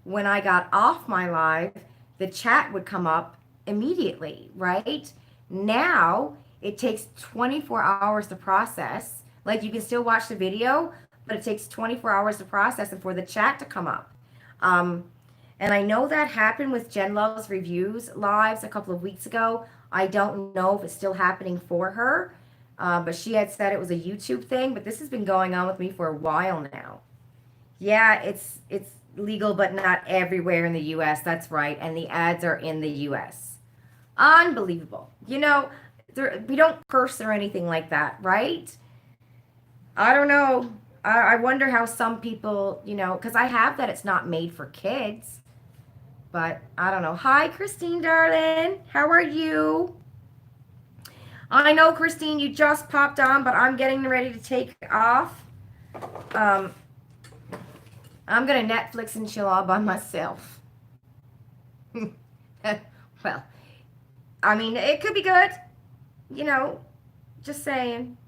when I got off my live, the chat would come up immediately, right? Now it takes 24 hours to process. Like, you can still watch the video, but it takes 24 hours to process and for the chat to come up. And I know that happened with Jen Love's Reviews lives a couple of weeks ago. I don't know if it's still happening for her, but she had said it was a YouTube thing, but this has been going on with me for a while now. Yeah, it's legal, but not everywhere in the U.S. That's right, and the ads are in the U.S. Unbelievable. You know, we don't curse or anything like that, right? I don't know. I wonder how some people, you know, because I have that it's not made for kids. But I don't know. Hi, Christine, darling. How are you? I know, Christine, you just popped on, but I'm getting ready to take off. I'm going to Netflix and chill all by myself. Well, I mean, it could be good. You know, just saying.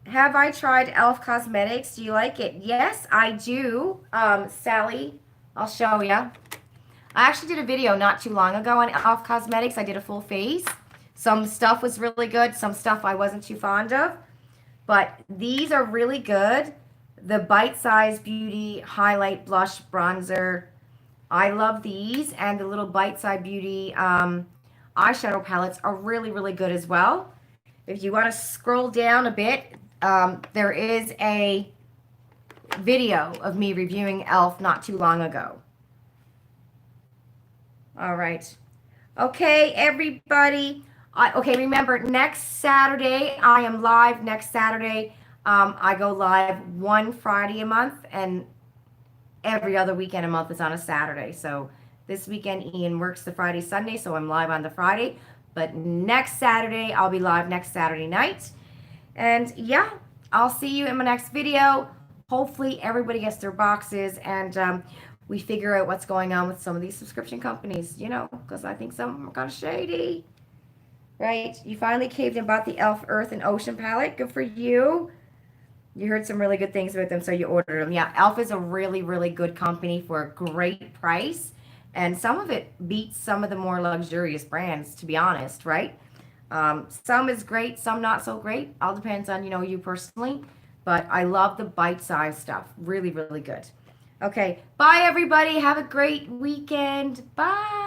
Have I tried e.l.f. Cosmetics? Do you like it? Yes, I do. Sally, I'll show you. I actually did a video not too long ago on e.l.f. Cosmetics. I did a full face. Some stuff was really good. Some stuff I wasn't too fond of. But these are really good. The Bite Size Beauty Highlight Blush Bronzer. I love these. And the little Bite Size Beauty eyeshadow palettes are really, really good as well. If you want to scroll down a bit, there is a video of me reviewing e.l.f. not too long ago. All right. Okay, everybody. Okay, remember, next Saturday, I am live next Saturday. I go live one Friday a month, and every other weekend a month is on a Saturday. So this weekend, Ian works the Friday, Sunday, so I'm live on the Friday. But next Saturday, I'll be live next Saturday night. And yeah, I'll see you in my next video. Hopefully everybody gets their boxes and we figure out what's going on with some of these subscription companies, you know, because I think some of them are kind of shady. Right? You finally caved and bought the e.l.f. Earth and Ocean palette. Good for you. You heard some really good things about them, so you ordered them. Yeah, e.l.f. is a really, really good company for a great price. And some of it beats some of the more luxurious brands, to be honest, right? Some is great, some not so great. All depends on, you personally. But I love the bite-sized stuff. Really, really good. Okay. Bye, everybody. Have a great weekend. Bye.